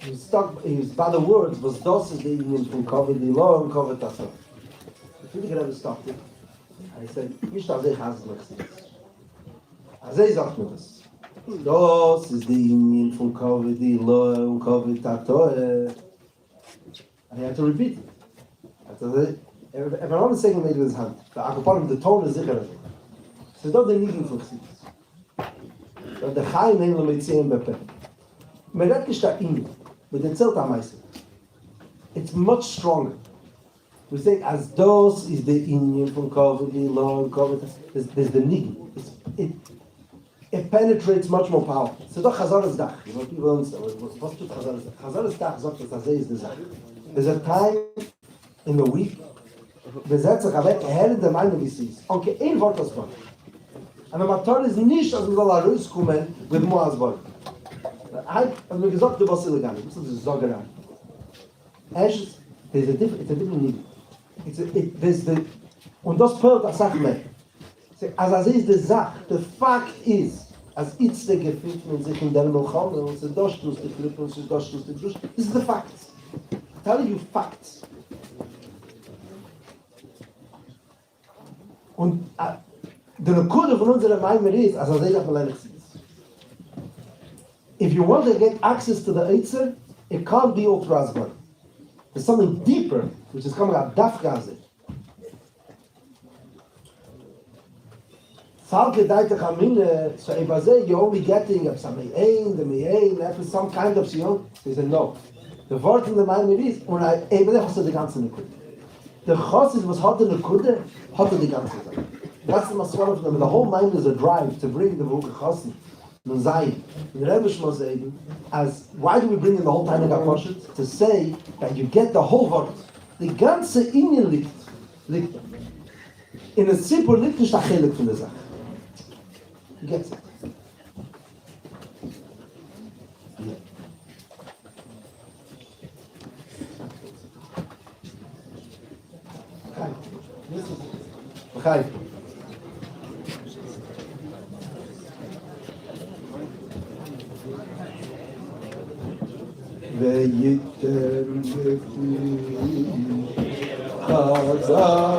he was by the words, was das is the Indian from COVID, the law and COVID, that's all. If you could ever stop it, and he said, Misht Azay Chazit Mechzitz. Azay sagt mir das. Das is the Indian from COVID, the law and COVID, that's all. And he had to repeat it. Everyone is saying it with his hand. The tone is sicher. So that's the Nigen from Chazit. So the Chaim nehmen wir mit 10 Bepe. Man redt nicht da in, mit den Zelt am meisten. It's much stronger. We say, as those is the Indian from COVID, the law and COVID, there's the Nigen. It penetrates much more powerful. So doch Chazar's Dach. You know, people don't say, what's to Chazar's Dach? Chazar's Dach sagt, that Azay is the Zach. There's a time in a week. Besetzt sich weg, Herr der Meine, wie sie ist. Okay, ein Wort aus Wort. Aber Matar ist nicht, als wir soll rauskommen mit Moas Wort. Also mir gesagt, du warst illegal. Das ist so gerannt. Erstens, it's a different need. Und das fällt als Sache mehr. Also ist die Sache, der Fakt ist, als it's der Gefühl von sich in der Milcham, und es ist das Schluss, die Flippe, und es ist das Schluss, die Fluss, this is the facts. I'm telling you facts. Und der Rekorde von unserer Meinung ist, also das ist mal ist. If you want to get access to the Eitzer, it can't be Ot Razvan. There's something deeper, which is coming out Daf Gazi. Salke Daita Chamine, so if I say you're only getting some after some kind of Sion, they say no. The word in the Meinung ist, und eben hast du die ganze Nekud. The Chossis was hat in the Kude, hat die ganze Sache. That's the Maswara of them. The whole mind is a drive to bring the Vuke Chossi. Nun sei, in Rebbe Shmo sagen, as, why do we bring in the whole Tainig HaPoshet? To say that you get the whole Wort. Die ganze Indien liegt in a Zippur liegt nicht der Chelik von der Sache. You get it. Okay. ויתר לפי חזק תהילה וקרדו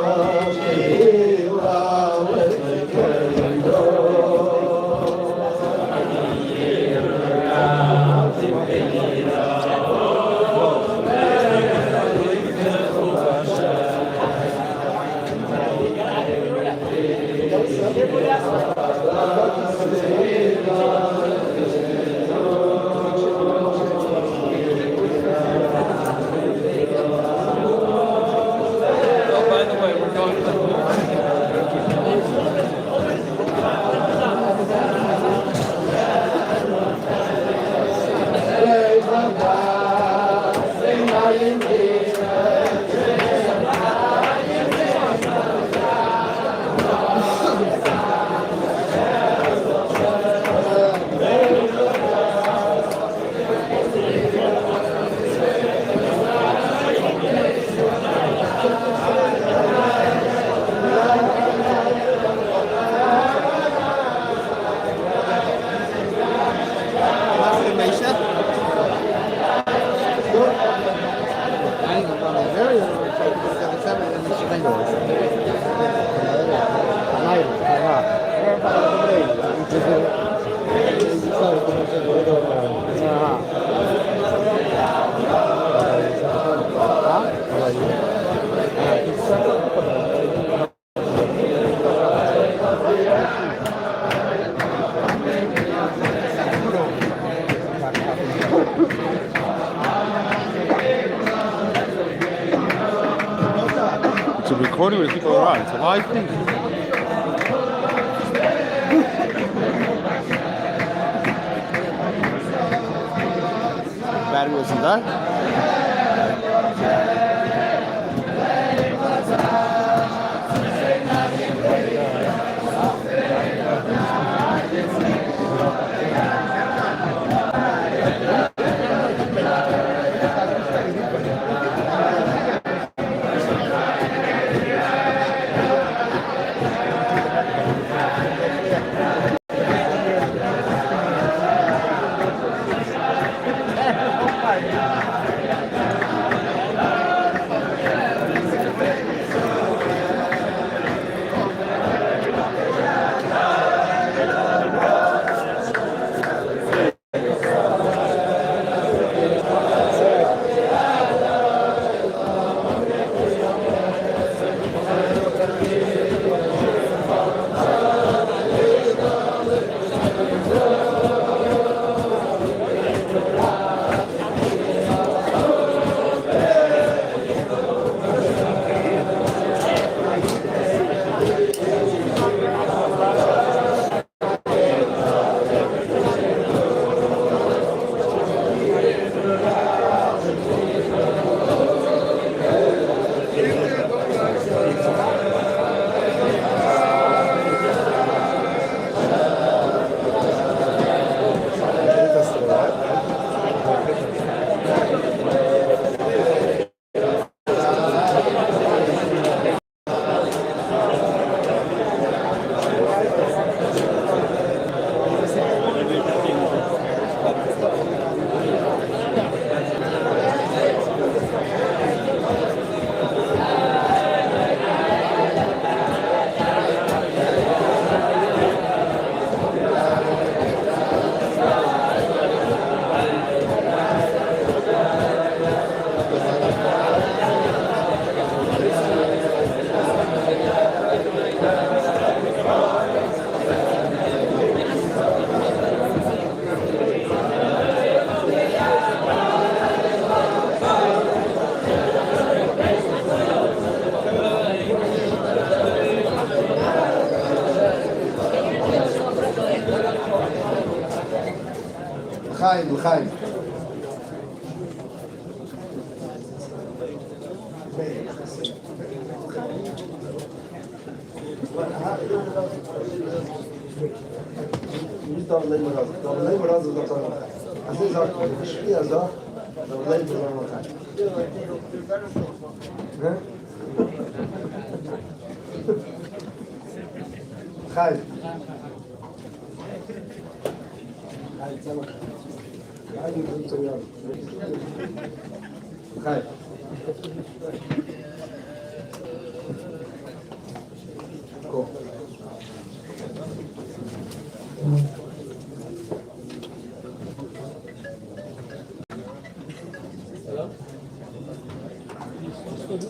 Recording with people around. It's a live thing. Battery wasn't there. L'chaim. Nicht da leben wir das. Da leben wir das doch. Also ich sage, mashpia doch, da leben wir noch kein. Ne? Khair. Khair. Go.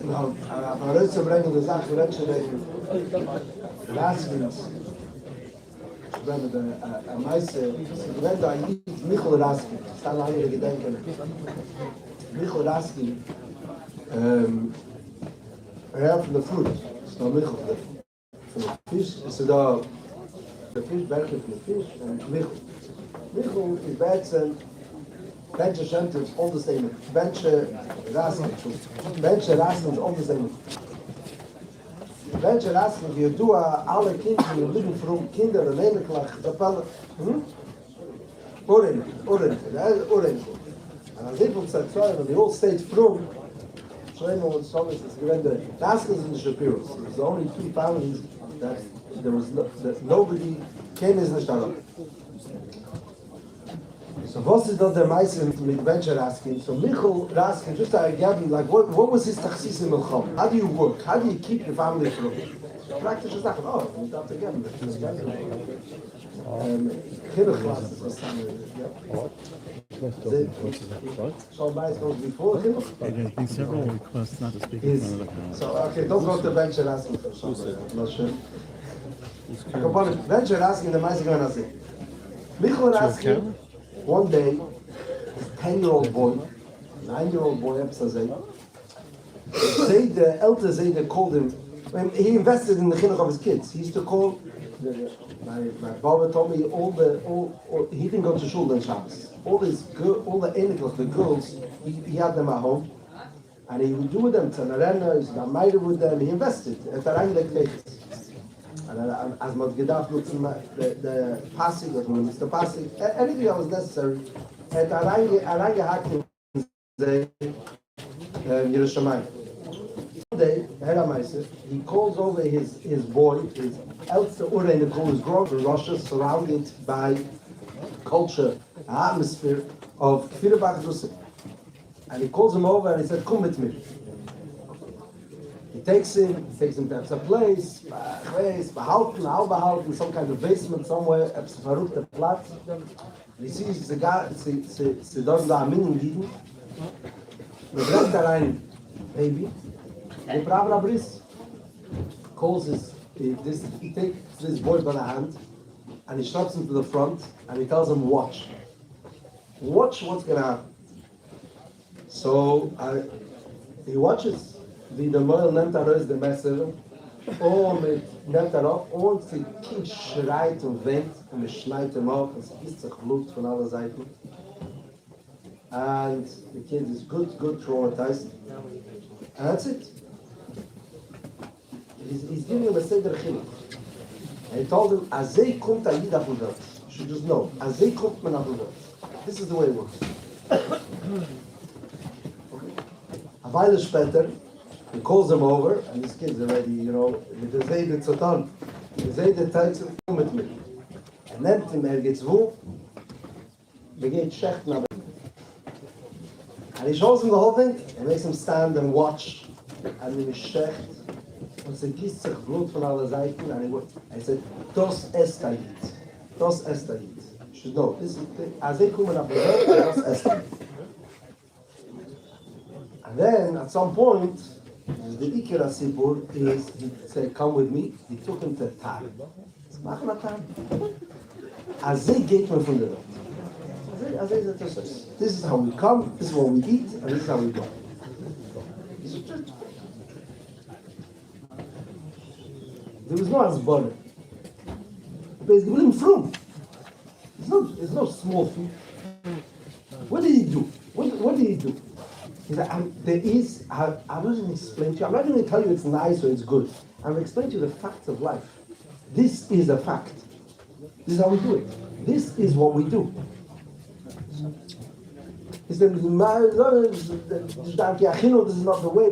Nou, maar uit te brengen de zaak mensen weten. Raskins. We hebben de meeste. We hebben daar niet Michel Raskin. Staan andere gedenken. Michel Raskin. Van de fruit. Is nou Michel. Van de vis is er daar. De vis werkelijk van de vis en Michel. Michel is bij zijn. Benche Shemtiv is ondersteunen. Benche Raskin is ondersteunen. Benche Raskin, je doet alle kinderen in de voor kinderen lelijk dat wel. Orange. En als ik op staat twijfel, van de whole state from. Shlomo and Solomon is given the Raskins and the Shapiros. There's only two families that there was nobody came as Nashtarah. So what is that the Meister with Benche Raskin? So Michel Raskin, just to give like what was his tachsis in Milcham? How do you work? How do you keep your family from? Practice is that. Oh, we got again. So Meister goes before him. There's been several requests not to speak in front of the camera. So okay, don't go to Benche Raskin first. Not sure. Come on, Benche Raskin, the Meister going to say. Michel Raskin. One day, this 10-year-old boy, 9-year-old boy, the elder Zayda called him. He invested in the chinuch of his kids. He used to call. My father told me he didn't go to shul on Shabbos. All the eniklach, the girls, he had them at home, and he would do with them tanarena. He got married with them. He invested at the and as much gedacht looked the passing, that when it's the passing, anything that was necessary, and Arangehakt in Yerushalayim. One day, he calls over his boy, his elder Urein, who is growing in Russia, surrounded by culture, an atmosphere of Kfir B'Achdusim. And he calls him over and he said, "Come with me." He takes him to a place, behalten, some kind of basement somewhere, a verrückter Platz. And he sees the guy, sie dort da Minen liegen. Und bringt da rein, Baby. The Brabra Briss calls he takes this boy by the hand and he shoves him to the front and he tells him, watch what's going to happen. So he watches. Wie der Meul nimmt raus den Messer nimmt auf und sie Kind schreit und weint und es schneit ihm auf und es gießt sich Blut von aller Seiten. And the kid is good traumatized. And that's it. He's giving him a seder chinuch. And he told him, Azei kommt a Yid auf Welt. You should just know. Azei kommt man auf Welt. This is the way it works. A while später, he calls him over, and this kid's already, with the Zayde Tzatan. The Zayde tells him, come with me. And then gets wo, geht Shecht nach. And he shows him the whole thing, and makes him stand and watch. And in the Shecht, und sie gießt sich Blut von aller Seiten, and he said, das ist a Yid. Das ist a Yid. You should know, this is, as they come up with her, das ist a Yid. And then, at some point, the Ikira Sipur is, he said, come with me. He took him to a Tar. Machen wir Tar. As they get me from the Welt. This is how we come, this is what we eat, and this is how we go. There was no Asbara. Basically, we live from. It's no small thing. did he do? He said, there is, I'm not going to explain to you, I'm not going to tell you it's nice or it's good. I'm going to explain to you the facts of life. This is a fact. This is how we do it. This is what we do. He said, this is not the way.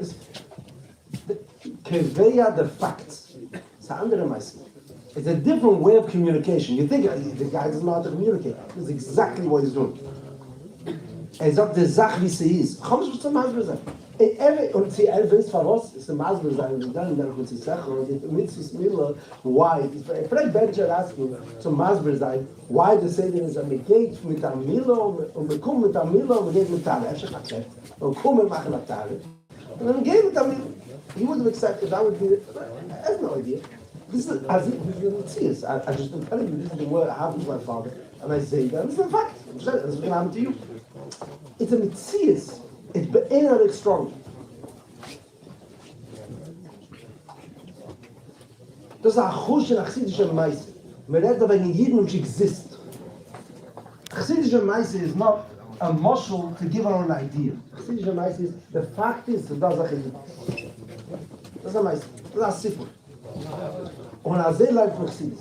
Keveya, the facts. It's a andere Meise. It's a different way of communication. You think the guy doesn't know how to communicate. This is exactly what he's doing. Er sagt, die Sache, wie sie ist. Komm schon zum Masber sein. Und sie weiß, was ist der Masber sein. Und dann kommt sie sagen, und mit zu Miller, why? Fred Berger asking zum Masber sein, why the Seder is, man geht mit der Miller, und man kommt mit der Miller, und man geht mit der Miller. Und kommen machen nach Tale. Und dann gehen mit der Miller. He would have accepted, that would be, I have no idea. This is, as it is, I just been telling you, this is the word I have with my father, and I say, that is a fact. This is going to happen to you. It's a mitzias. It's be'enarik strong. Das ist ein Chush in Chassidische Meise. Man redet aber in jedem, which exists. Chassidische Meise is not a muscle to give out an idea. Chassidische Meise is, the fact is, das ist ein Chassid. Das ist ein Meise. Das ist ein Sifur. Und als er lebt von Chassidis,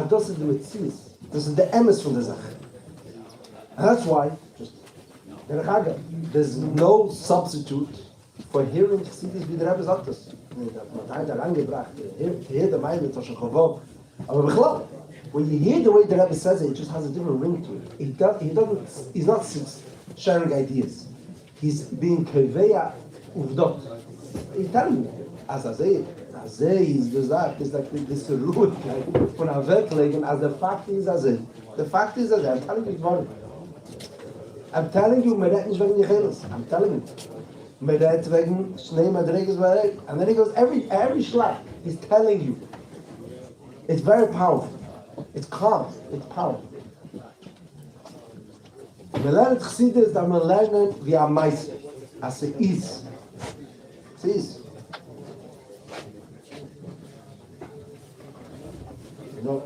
das ist die Metzias. Das ist der Emes von der Sache. And that's why, there's no substitute for hearing Chassidus wie der Rebbe sagt das. Man hat da angebracht, jeder meint mit Tosha Chavov. Aber bechlall, when you hear the way the Rebbe says it, it just has a different ring to it. He's not sharing ideas. He's being keveya uvdot. He's telling you, as Azeh is gesagt, is like this root, like von Averklegen, as the fact is Azeh. The fact is Azeh. I'm telling you it's morning. I'm telling you, Meret nicht wegen Yechelis. I'm telling you. Meret wegen Shnei Madreges Varek. And then he goes, every shlach, he's telling you. It's very powerful. It's calm. It's powerful. We learn Chassidus that we learn via Meise. As it is. It is. You know,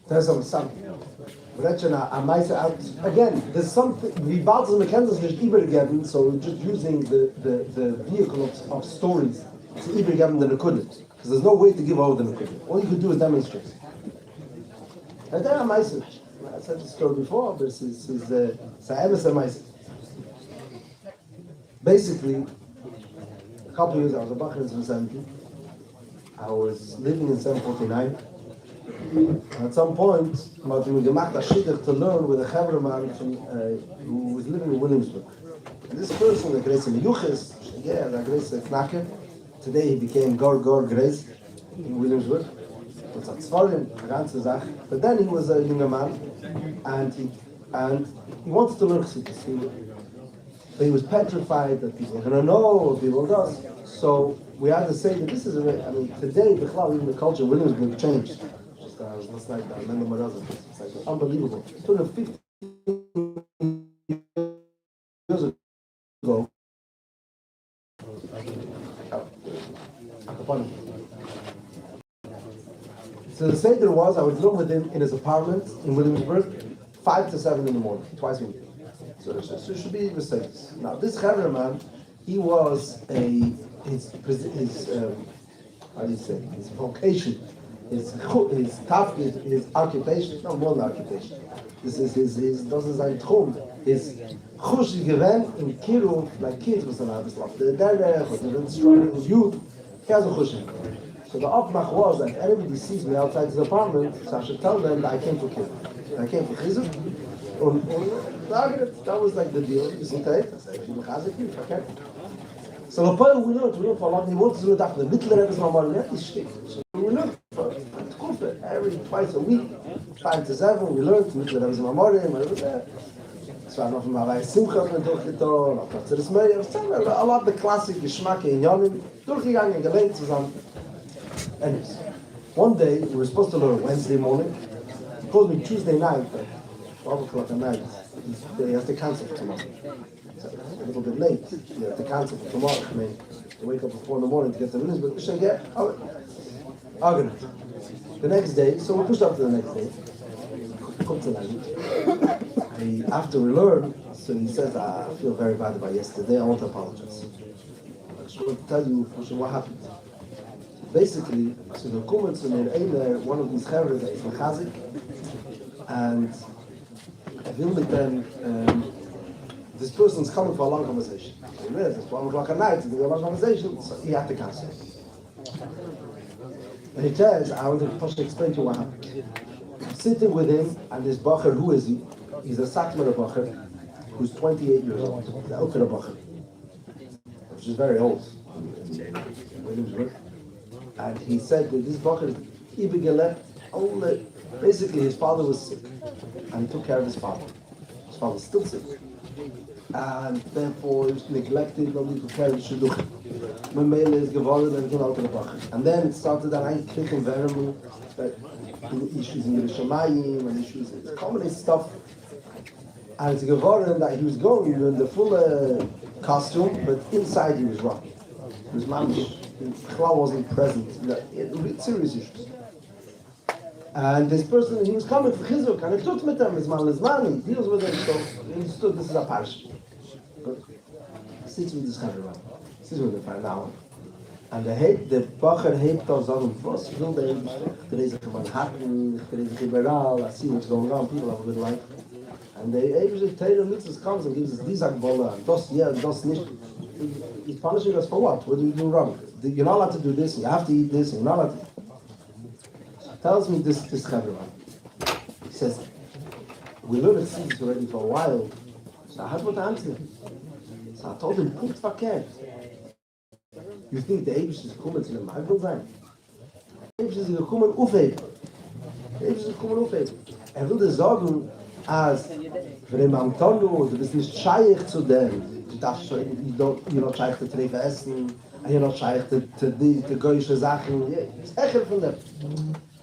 there's some. Again, there's something, we bought the mechanism nicht übergeben, so we're just using the vehicle of stories to übergeben the Nekudet. Because there's no way to give over the Nekudet. All you could do is demonstrate. And then I said this story before, but this is basically, a couple of years I was a Bachar in 70. I was living in 749. At some point, we gemacht a shidduch to learn with a Chavraman who was living in Williamsburg. And this person, the Grace Meyuches, the Grace Knacker, today he became Gor Grace in Williamsburg. But then he was a younger man, and he wanted to learn Chassidus. He was petrified that people are going to know, people does. So we had to say that this is today, even the culture of Williamsburg changed. I was last night, I remember my husband. It's like unbelievable. 250 years ago, so the Seder was, I would live with him in his apartment in Williamsburg, 5 to 7 in the morning, twice a week. So it should be mistakes. Now this Chavra man, he was his vocation, his occupation, no more than occupation. This is his sein Traum. His chush gewend in Kiruv, like kids was an Arbeitslauf. The derech, was an instructor, youth, he has a chush. So the upmach was that everybody sees me outside his apartment, so I should tell them that I came for Kiruv. I came for Chizuk. That was like the deal. You see, I said, okay. So the point we learned for a long, he wanted to do it after the middle of his normal, so we learned for every twice a week, 5 to 7, we learned to middle of his normal, so I know from my Simcha, a lot of the classic Geschmack in Yonim, durchgegangen, gelernt zusammen. Anyways, one day, we were supposed to learn Wednesday morning. He called me Tuesday night, 12 o'clock at night. He has to cancel for tomorrow. So a little bit late. He has to cancel for tomorrow. I mean, to wake up at 4 in the morning to get to Williams, but should I get? Argument. The next day, so we pushed up to the next day. Come to night. After we learn, so he says, I feel very bad about yesterday, I want to apologize. I just want to tell you what happened. Basically, so the comments in one of these chavres that is mechazik, and I feel like then this person's coming for a long conversation. It's 1 o'clock at night, it's a long conversation, so he had to cancel. And he says, I want to explain to you what happened. I'm sitting with him, and this bacher, who is he? He's a Satmar bacher, who's 28 years old. He's an Ukra bacher, which is very old. And he said that this bacher is only, basically his father was sick, and he took care of his father. His father's still sick. And therefore he was neglected, nobody took care of the shidduch. Memele is geworden and came out of the bacher. And then it started that I click on Vermu, issues in the Shamayim and issues in common stuff. And it's geworden that he was going in the full costume, but inside he was wrong. He was mamish. The Chla wasn't present. It's serious issues. And this person, he was coming for Chizuk, and he took with him, his man, he deals with him, so he understood this is a parish. But he sits with this camera around. He sits with him for an hour. And the bacher hebt us on was will they Teresa from Manhattan, Teresa Liberal, I see what's going on, people have a good life. And they actually Taylor Mitzvah comes and gives us these Akbola, and das nicht. He's punishing us for what? What do we do wrong? You're not allowed to do this, you have to eat this, you're not allowed to. Tells me this Chavra. He says, we learned this already for a while, so I had what to answer him. So I told him, Punkt verkehrt. You think the Eibisch is coming to the Magdal sein? The Eibisch is gekommen aufheben. The Eibisch is gekommen aufheben. Will sagen, als für den Antonio, du bist nicht scheich zu dem. Du darfst schon, you're not scheich to treffen essen, and you're not scheich to goyische Sachen. It's hecher von dem.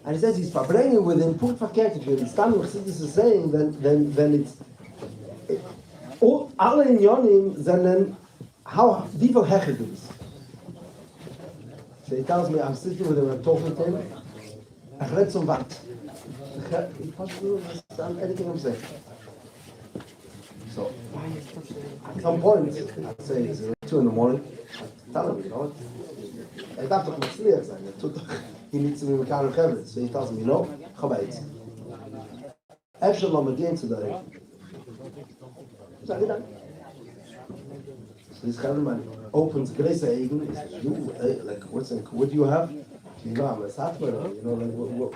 And he says he's Farbrengen with him, Punkt verkehrt. If you understand what this is saying, then it's... Alle in Yonim sind wie viel hecher du bist. So he tells me, I'm sitting with him, I'm talking to him. I read some Wort. He can't understand anything I'm saying. So, at some point, I'd say, it's 2 in the morning. I tell him, you know what? Hij dacht toch met sleer zijn. He needs to be mechanic heaven. So he tells me, ga bij iets. Even laat me die eens daar. Zeg je dan? So this Chavra opens Grace Eigen. He says, like, what do you have? I'm a Satmar, what?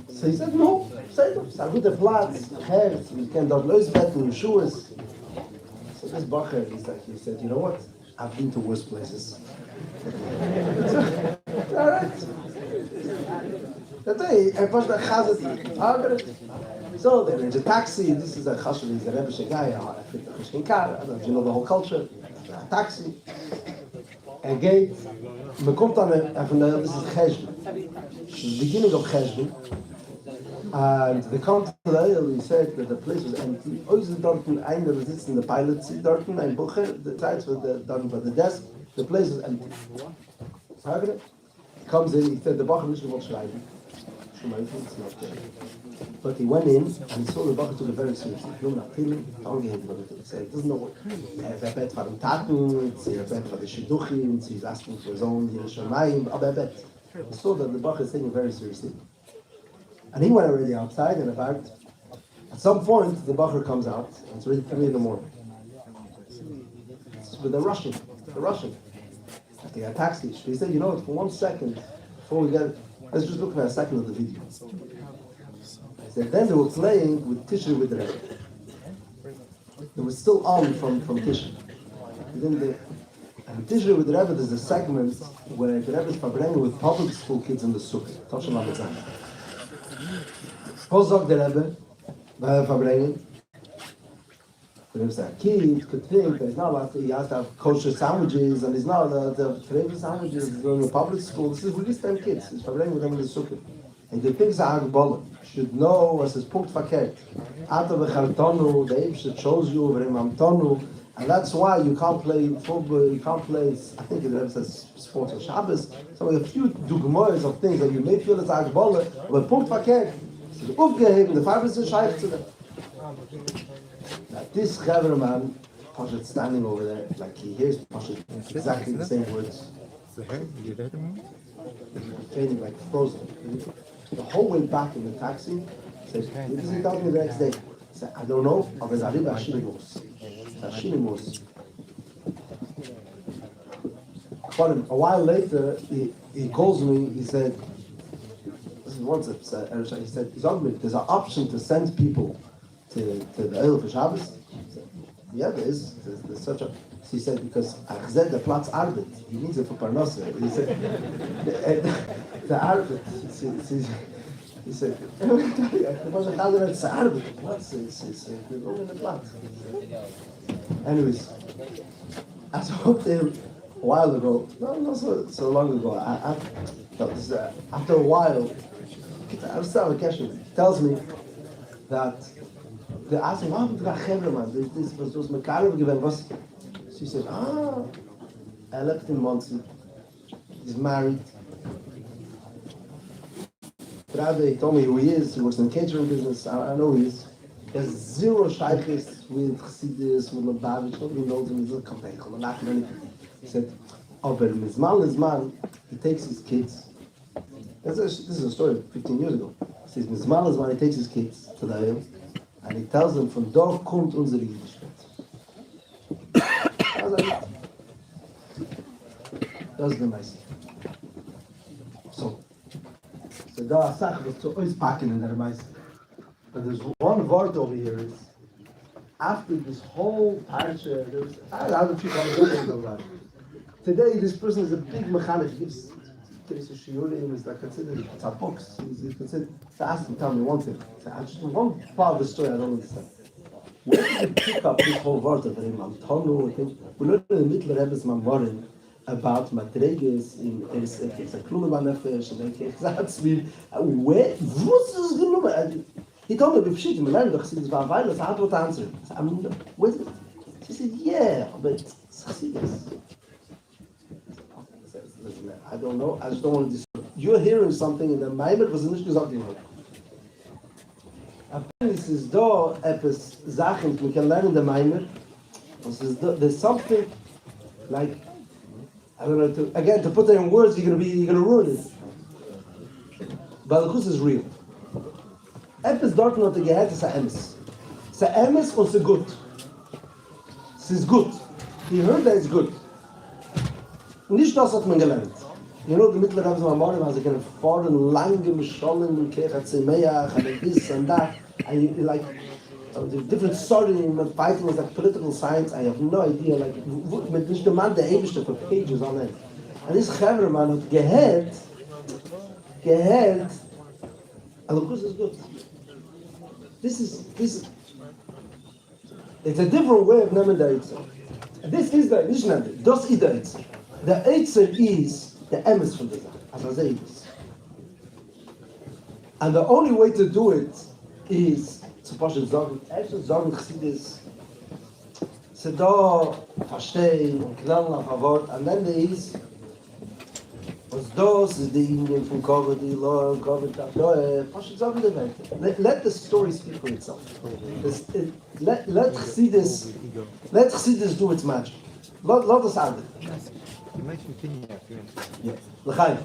So he said, no, say it. It's a good Platz, Herz, we can dort Leusbetten, Schuhes. So this Bacher, he said, you know what? I've been to worse places. All right. That day, I pushed the chazet. So they're in the taxi. This is a chashuv. He's a Rebbe guy. I fit the Chishkin car. I don't know if you know the whole culture. A taxi. A gate. Me komt dan this is Cheshbon. It's the beginning of Cheshbon. And they come to the Eil, he said that the place was empty. Always the Dorten, einer sitzt in the pilot seat, Dorten, ein Bucher, the sides with the Dorten by the desk. The place was empty. So he comes in, he said, the Bucher nicht gewollt schreiben. It's not there. But he went in and he saw the Bucher took it very seriously. He blew nach Pillen, angeheben with it. He said, it doesn't know what. Bet for den Taten, it's bet for the Shidduchim, he's asking for his own Yerushalayim, aber bet. He saw that the Bucher is taking it very seriously. And he went already outside, and about at some point the Bacher comes out, and it's already 3 in the morning. It's with the Russian. They got a taxi. So he said, you know what, for 1 second, before we get, let's just look for a second of the video. He said, then they were playing with Tishrei with the Rebbe. It was still on from Tishrei. And Tishrei with the Rebbe, there's a segment where the Rebbe is Farbrengen with public school kids in the Sukkah. Tosh Lamazan. Was sagt der Rebbe bei Farbrengen? The Rebbe said, kid could think that he's not allowed to, he has to have kosher sandwiches, and he's not allowed to have favorite sandwiches. He's going to public school. This is release them kids. He's Farbrengen with them in the Sukkah. And the things are Agbola should know was his Punkt verkehrt. Ata v'chartonu, the Eibshet chose you, v'rimamtonu, and that's why you can't play football, you can't play, I think the Rebbe says sports on Shabbos. So a few dugmois of things that you may feel as Agbola, but Punkt verkehrt. So the aufgeheben, the Farbrengen sind scheich zu them. This cameraman, Pasha standing over there, like he hears Pasha exactly the same words. Training like frozen. The whole way back in the taxi, says, "This he tells me the next day." He said, "I don't know, but it's Ashimos." But a while later, he calls me. He said, "Once he said, there's an option to send people to the Eil for Shabbos." Yeah, there is. There's such a. So he said, because Achzed the Platz Arbeit, he needs it for Parnasse. He said, the Arbeit. He said, what's the room in the Platz? Anyways, I talked to him a while ago, not so long ago. After a while, I was still a question. He tells me that they asked him, "What happened to that Hebrew man? This was Mekarev given was." She said, I left him once. He's married. Rabbi told me who he is. He works in the catering business. I know who he is. He has zero shaykhis with Chassidus, with Lubavitch. Nobody knows him. He's a companion. Not anything. He said, but Mizman, he takes his kids. This is a story 15 years ago. He says, Mizman, he takes his kids to the Eil, and he tells them, von dort kommt unsere Yiddishkeit. That's the nice. So da sag was zu uns packen in der Meise. But there's one word over here is after this whole parsha, there's other people about it. Today this person is a big mechanic. He gives shiurim, is like considered it's a box. He's considered. So I asked him, tell me one thing. So I just one part of the story I don't understand. Where did you pick up this whole word of him? We learned in the middle Rebbe's Mamorim about Madreges in it's a Klume Nefesh and Exactly. Where was this Klume? He told me before we learned that Chassidus var violence. I had to answer him. I mean, wait. She said, yeah, but it's Chassidus. I don't know. I just don't want to disturb. You're hearing something in the Maimer was nicht gesagt worden. Apparently, is da etwas Sachen, we can learn in the Maimer. There's something like I don't know. To put it in words, you're gonna ruin it. But the Chus is real. Etwas dort not gehört ist Emes. It's Emes und it's good. It's good. He heard that it's good. Nicht das hat man gelernt. You know, the middle Rabbis Mamorim has a foreign language, Sholem, and Kechat Semeach, and this and that, and you like the different story in fighting is like political science. I have no idea. Like, mit nicht der Mann der Ewigste for pages on it. And this Chaver man hat gehört, and of course it's good. This is. It's a different way of naming the Eitzah. This is the nicht das ist der Eitzah. The Eitzah is the emes from the Zach, as I say. And the only way to do it is zu sagen, erstens sagen Chassidus, se da verstehen und knallen auf ein Wort, and then there is, was das ist die Indien von Covid, die Law, Covid, Pasha sagen the Welt. Let the story speak for itself. Let Chassidus do its magic. Let us have it. Yeah. L'chaim.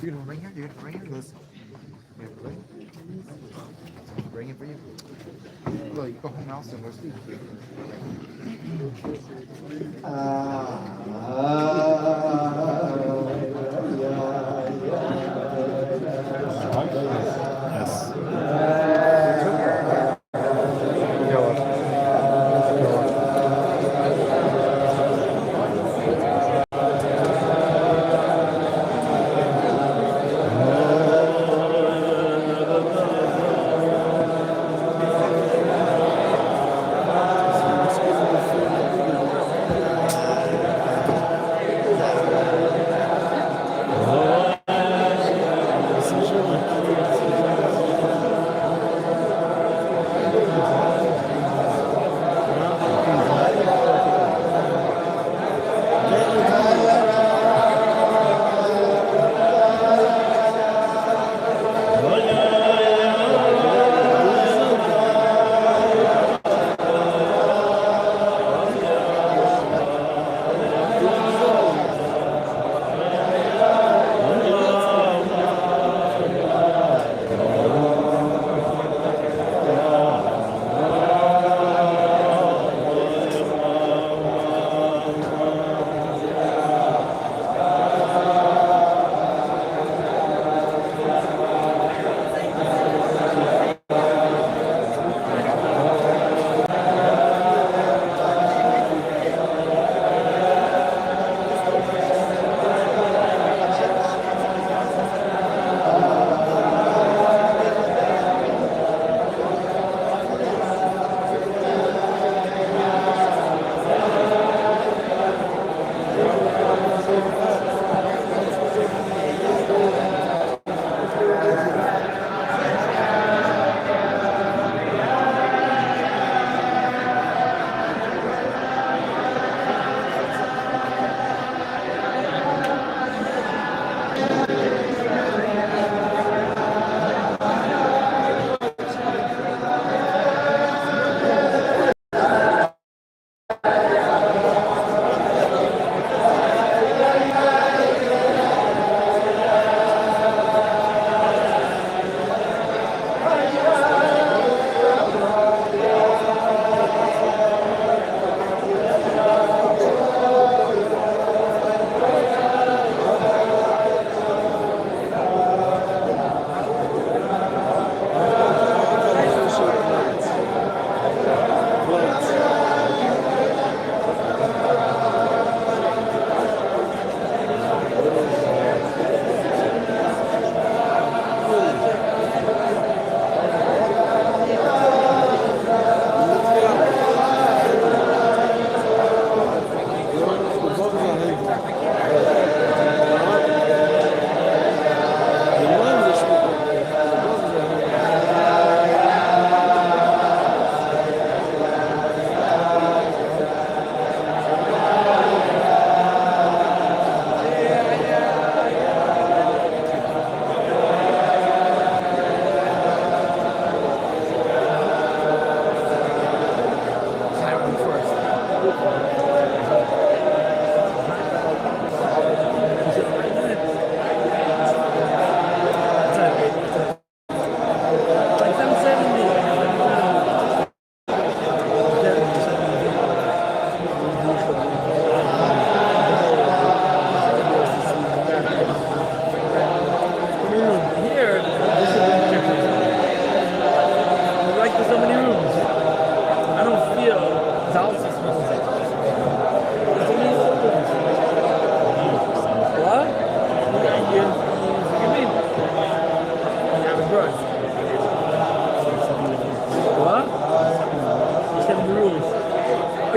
You gonna bring it? You're gonna bring it? Bring it for you. Well, you go home now, so we'll speak.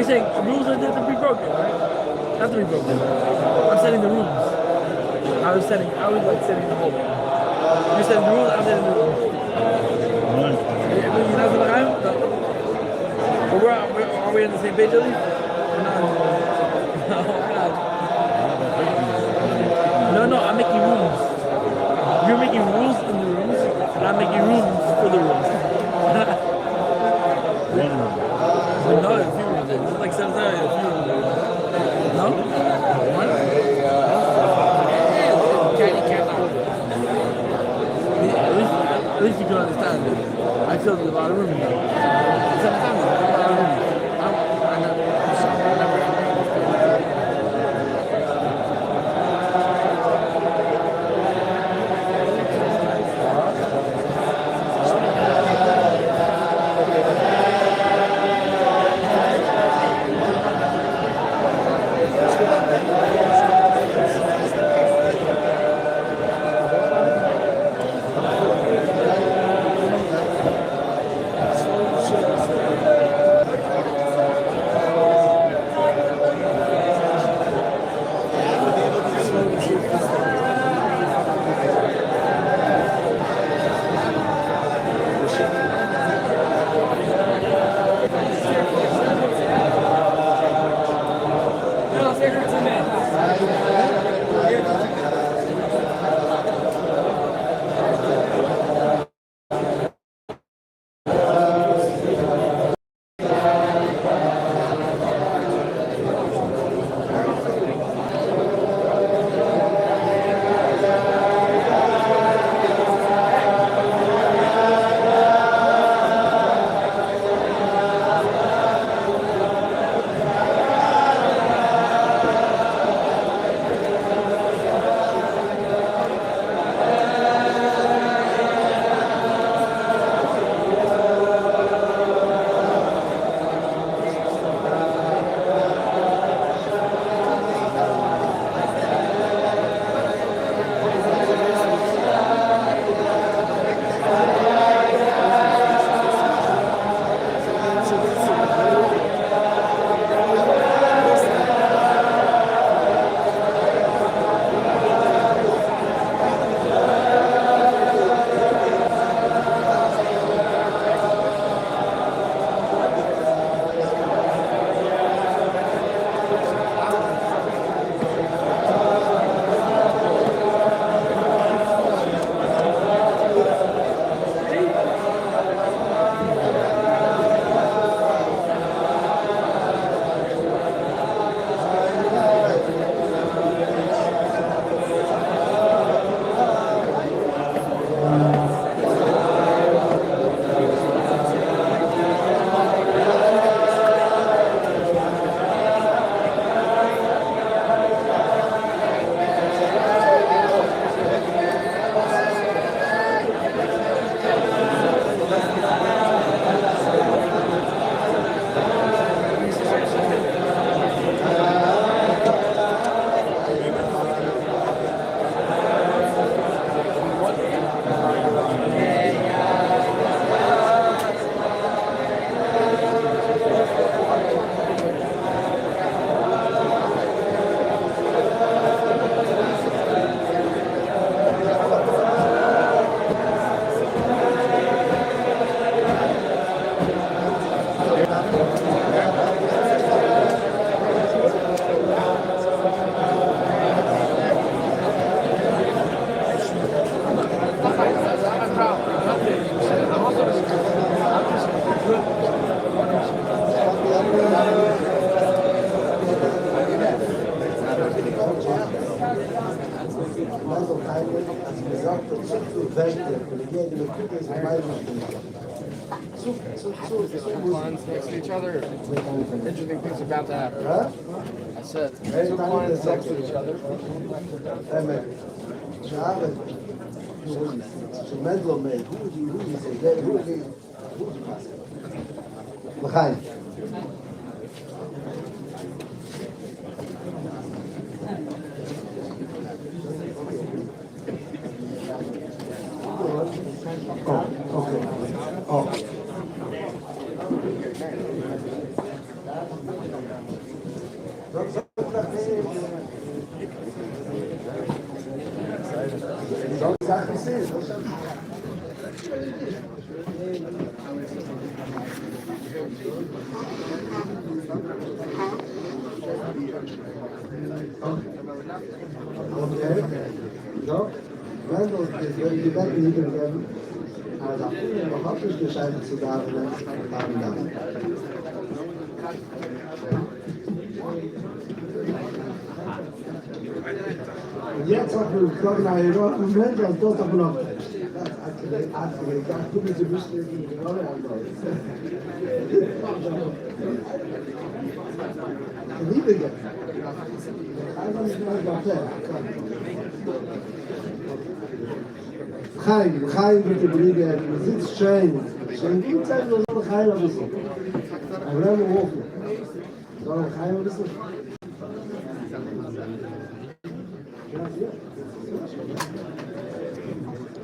saying rules are there to be broken, right? Not to be broken. I'm setting the rules. I was setting the whole thing. You said the rules, I'm setting the rules. You're not gonna have? No. But are we on the same page at least? We're not. No, we're not. No, I'm making rules. You're making rules in the rooms, and I'm making rooms for the rooms. No, a few rooms. It's like 7 times, a few rooms. No? One? At least you can understand it. I feel there's a lot of room in there. 7 times, there's a lot of room. Clones next to each other. Interesting things about to happen. Huh? I said, two clones next to each other. Okay. So, wenn die Betten liegen werden, also überhaupt nicht gescheitert zu da, und jetzt hat man gesagt, na, ihr wollt einen Moment, als das doch noch. Ich gucke, Sie müssen die Rolle anbauen. Liebe jetzt. Einfach nicht mehr Chaim bitte Brüder, man sitzt schön. Schön gut sein, wir sollen Chaim ein bisschen. Aber wenn wir hoffen, sollen wir Chaim ein bisschen.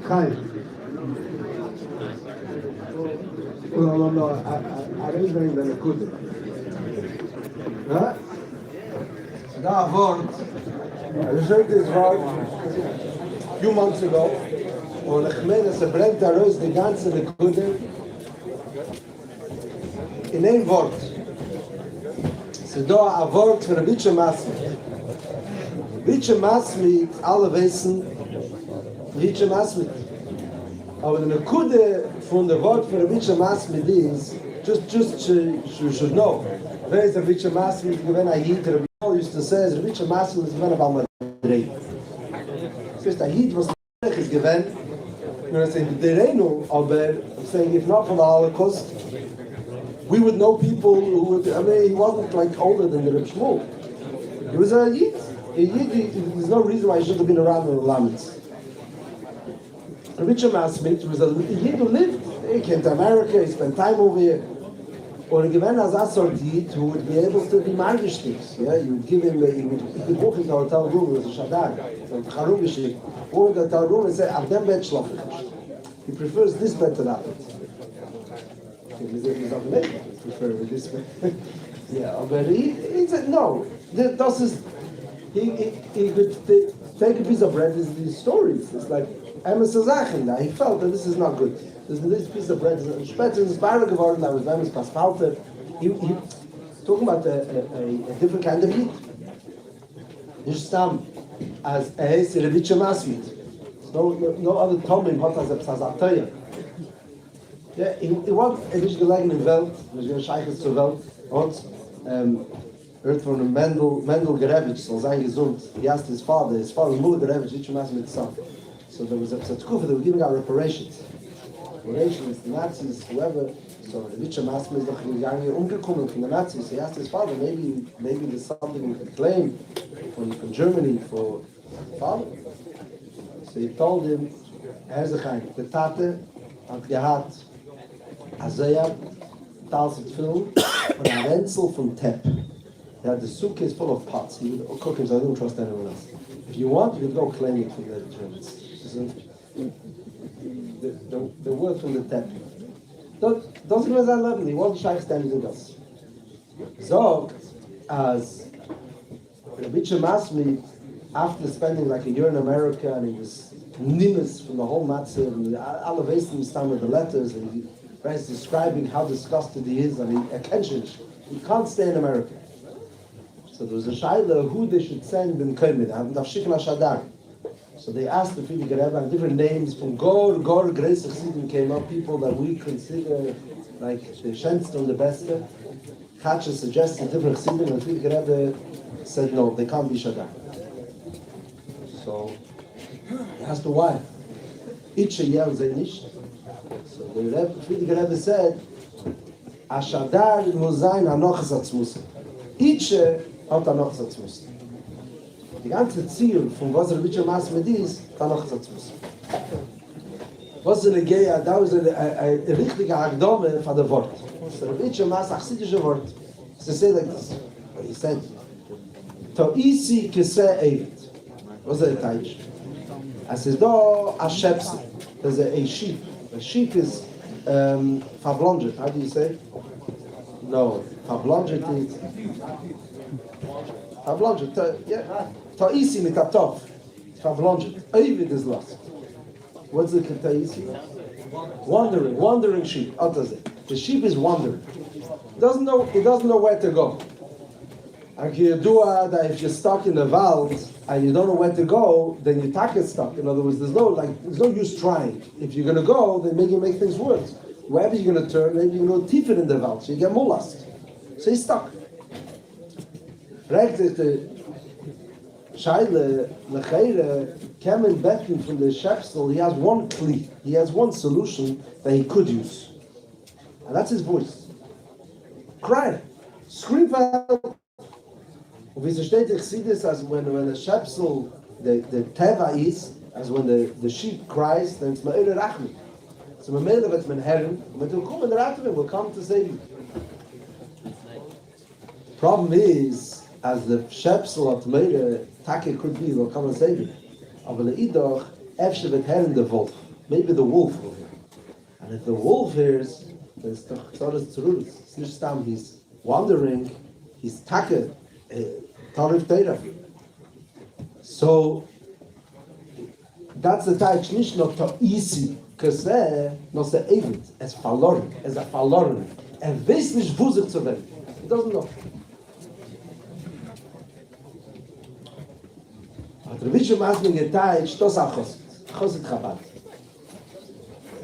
Chaim. No, I didn't bring them a good. Huh? Da Wort, I heard this word a few months ago, und ich meine, es brennt daraus die ganze Kunde in ein Wort. Es ist da ein Wort für ein bisschen Masmit. Ein bisschen Masmit, alle wissen, ein bisschen Masmit. Aber eine Kunde von der Wort für ein bisschen Masmit ist, just you should know. Wer ist ein bisschen Masmit, wenn er hier used to say, the rich master is given about Madrid. First, I heat was is given. You're saying the Reino, aber saying if not for the Holocaust, we would know people who would. I mean, he wasn't like older than the Reb Shmuel. He was a yid. There's no reason why he should have been around in the Lamets. A rich master was a yid who lived. He came to America. He spent time over here. Or given as a sort who would be able to be managed. Yeah, you would give him he could walk into a hotel room with a shadag, so Charubishi, or the hotel room and say, I've done bed schlafen. He prefers this bed to that bed. He's not made, he prefers this bed. Yeah, but he said, no, this is, he could take a piece of bread, these stories. It's like, he felt that this is not good. This piece of bread is später in Spire geworden, da was Wemes Paspalte. He talking about a different kind of heat. Nicht stam as is a rich masmit. No other Tommen hat as a Psazataya. Yeah, he was a rich gelegen in Welt, was ein Scheiches zur Welt. Und hört von einem Mendel Gerevich, soll sein gesund. He asked his father Mula Gerevich, rich masmit son. So there was a Psatzkufa, they were giving out reparations. Reparations, the Nazis, whoever. So the Richard Masmer is gegangen, umgekommen from the Nazis. He asked his father, maybe there's something we could claim from Germany for father. So he told him, here's the guy, the Tate had gehad, Azaya, tausend film, and a Renzel from Tepp. He had the suitcase full of pots. He would cook him, so I don't trust anyone else. If you want, you could go claim it from the Germans. The word from the Tepp. Doesn't know that level. He wasn't shy standing with us. So, as Rabbi Masmi, after spending like a year in America, and he was nimbus from the whole matzah, and all the stand with the letters, and he was describing how disgusted he is. I mean, he can't stay in America. So there was a shaila who they should send in Koimid. So they asked the Friedrich Rebbe different names from Gor, Grace Chassidim came up, people that we consider like the Shenst and the Beste. Chacha suggested different Chassidim, and Friedrich Rebbe said no, they can't be Shadar. So he asked why. Itche yell ze nicht. So the Friedrich Rebbe said, Ashadar muss sein Anochasatzmus. Itche hat Anochasatzmus. Die ganze Ziel von was Richard Masmed ist, dann noch dazu. Was eine Geja, da ist eine richtige Akdome von der Wort. So Richard Masmed, chassidische Wort. So say like this. He said, to isi kese evet. Was der Teich? Es ist da a Shepsi. There's a sheep. A sheep is verblondet. How do you say? No, Farbrengen is. Farbrengen, yeah. Ta'isi mit a tov. Farbrengen. Ovid is lost. What's the ta'isi? Wandering sheep. The sheep is wandering. It doesn't know where to go. And you do that if you're stuck in the veld and you don't know where to go, then you get stuck. In other words, there's no use trying. If you're gonna go, then maybe you make things worse. Wherever you're gonna turn, maybe you're gonna go deeper in the veld, so you get more lost. So he's stuck. Right, the Shaila, Lecheire, coming back from the Shepsel, he has one plea, he has one solution that he could use. And that's his voice. Cry. Scream for help. Wie es steht, ich sehe das, as when the Shepsel, the Teva is, as when the sheep cries, then it's Ma'ir Rachmi. So Ma'ir wird mein Herren, und will come, the Rachmi will come to save you. Problem is, as the Shepsel of Ma'ir, Take could be, will come and save you. Aber the Idach, Efshe wird Herren the wolf. Maybe the wolf will hear. And if the wolf hears, then it's doch Tzores Tzurus. It's nicht Stam, he's wandering, he's Take, Tarif Teira. So that's the type nicht noch to easy, because noch the Eved, es verloren, es a verloren. Weiß nicht, wo sich zu werden. He doesn't know. But the Rebbe Masmin geteilt, das Chosid Chabad.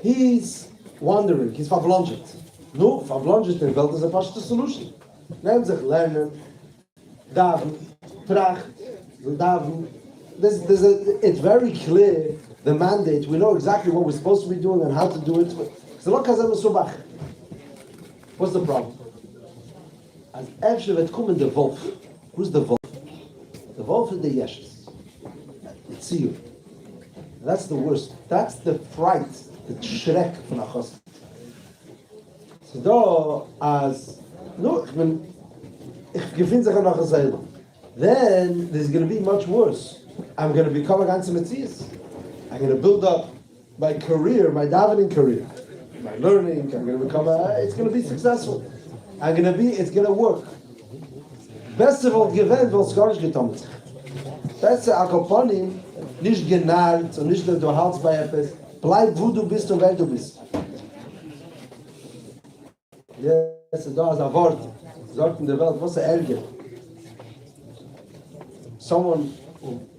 He's wandering, he's verblonget. No, verblonget in the world is a partial solution. Nehmt sich lernen, daven, tracht, daven. It's very clear, the mandate. We know exactly what we're supposed to be doing and how to do it. What's the problem? As Efshe wird kommen the wolf. Who's the wolf? The wolf is the Yeshes. It's you. That's the worst. That's the fright, the Shrek von Achos. So though, as no, ich gefinde sich noch selber. Then there's going to be much worse. I'm going to become a ganze Metzias. I'm going to build up my career, my davening career, my learning. I'm going to become it's going to be successful. It's going to work. Best of all, gewählt, weil es gar nicht getan hat. Beste Akoponim, nicht genannt und nicht, dass du hältst bei etwas. Bleib, wo du bist und wer du bist. Jetzt, da ist ein Wort, sagt in der Welt, was ist Ärger? Someone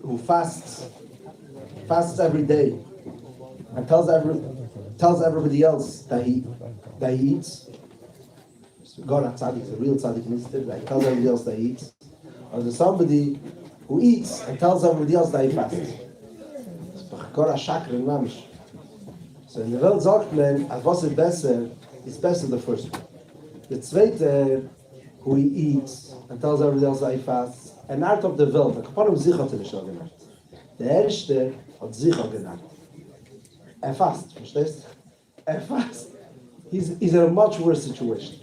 who fasts every day and tells everybody else that he eats. God a tzaddik, a real tzaddik mister, that he tells everybody else that he eats. Or there's somebody who eats and tells everybody else that he fasts. God a shakr in mamish. So in the Welt sagt man, as was ist besser the first one. The zweite, who he eats and tells everybody else that he fasts, and out of the Welt, a kapanim sich hat nicht schon genannt. Der erste hat sich auch genannt. Fast, verstehst du? Fast. He's in a much worse situation.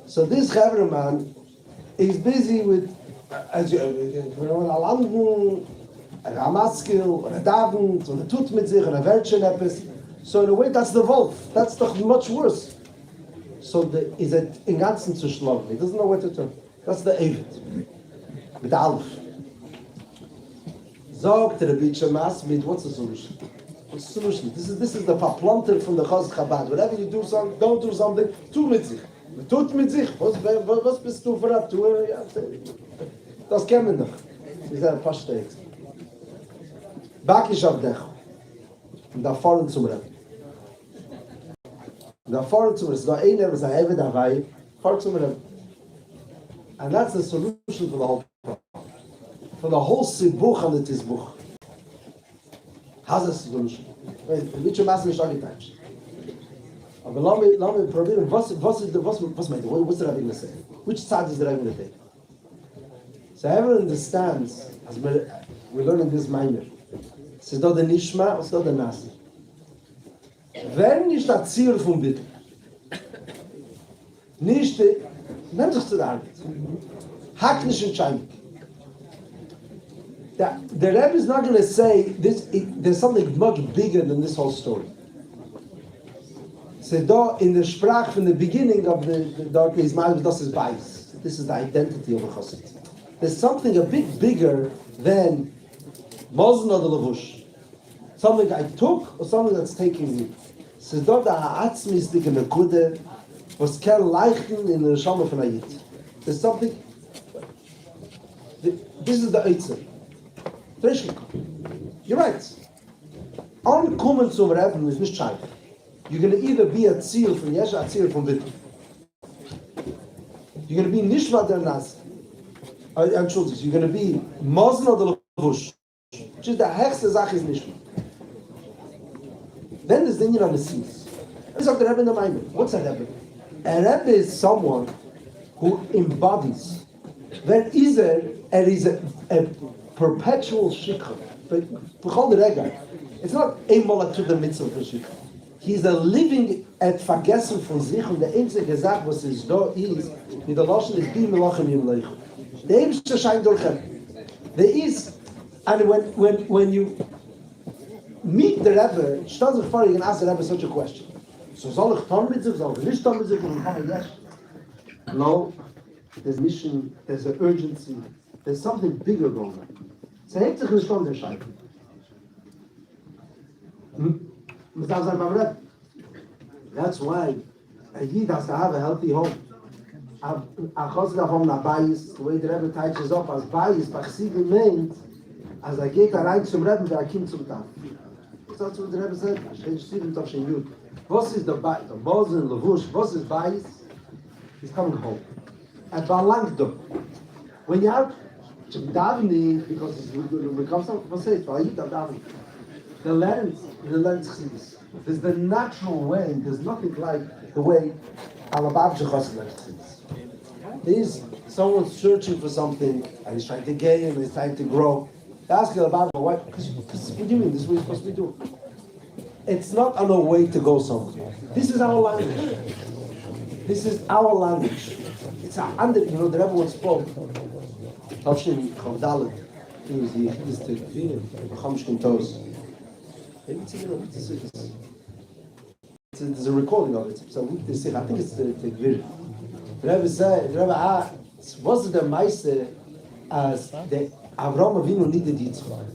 So this Hebrew man is busy with, as you know, a Ramaskil, a Davent, und tut mit sich, und Weltchen etwas. So in a way, that's the wolf. That's much worse. So is it in ganzen zu schlagen. He doesn't know where to turn. That's the Eved. With the Aleph. Zog to the Bichem Masmid, what's the solution? What's the solution? This is the verplanter from the Chaz Chabad. Whenever you do something, don't do something, tu mit sich. Tut mit sich. Was bist du für ein Tour? Das kennen wir doch. Wir sind ein paar Steaks. Bakish auf dich. Und da vorne zum Rennen. Da vorne zum Rennen. Es ist noch einer, was er eben dabei. Vorne zum Rennen. And that's the solution for the whole problem. For the whole Sibuch and the Tizbuch. How's the solution? Which of us is not attached? Aber lass mich probieren, was meint er? What's the Rabbi going to say? Which side is the Rabbi going to take? So everyone understands, as we're learning this minor, es ist da der Nishma, es ist da der Nasi. Wenn nicht das Ziel vom Bild, nicht, nimm sich zu der Arbeit. Hack nicht entscheidend. The Rebbe is not going to say there's something much bigger than this whole story. So da in der Sprache from the beginning of the dark is mal das is bias. This is the identity of a chassid. There's something a bit bigger than Mozen or the Levush. Something I took or something that's taking me. So da ha'atzmistik in the kude was ker leichten in the Shama von Ayit. There's something. This is the Eitzer. You're right. Ankommen zum Rebbe is nicht scheich. You're going to either be a tzil from Yesha, a tzil from Bittul. You're going to be Nishma der Nas. Entschuldigung, you're going to be Mozen or the Levush. Which is the hechste Sache is Nishma. Then there's the Indian on the seas. This is the Rebbe in the mind. What's a Rebbe? A Rebbe is someone who embodies. There is a perpetual shikha. It's not a mola to the mitzvah for shikha. He's a living at vergessen von sich und der einzige Sache, was es da ist, mit der Loschen ist die Melachim im Leich. Der Eibste scheint durch ihn. There is, and when you meet the Rebbe, stell sich vor, you can ask the Rebbe such a question. So soll ich tun mit sich, soll ich nicht tun mit sich, und dann kann yes. No, there's mission, there's an urgency, there's something bigger going on. So hebt sich nicht tun, der Schein. That's why a Yid has to have a healthy home. A chosik of home na bayis, the way the Rebbe teaches up as bayis, bachsigen meint, as geht rein zum Rebbe, der Kind zum Tag. That's what the Rebbe said. What is the bayis? The Mozen, Levush, what is bayis? He's coming home. And balangdom. When you have davening, because it becomes something, what's it? Davening. The lens chassidus. There's the natural way. There's nothing like the way Alabab Chassid learns chassidus. There's someone searching for something, and he's trying to gain, and he's trying to grow. They ask Alabab, why? Because what do you mean? This is what you're supposed to be doing. It's not on a way to go somewhere. This is our language. This is our language. It's a hundred. You know, the Rebbe once spoke. Tavshin Chavdalet. He was the Chomshkin Toes. There's a recording of it. So I think it's the Gvir. The Rebbe said, the Rebbe asked, was it the Meister as the Avraham Avinu needed Yitzchak?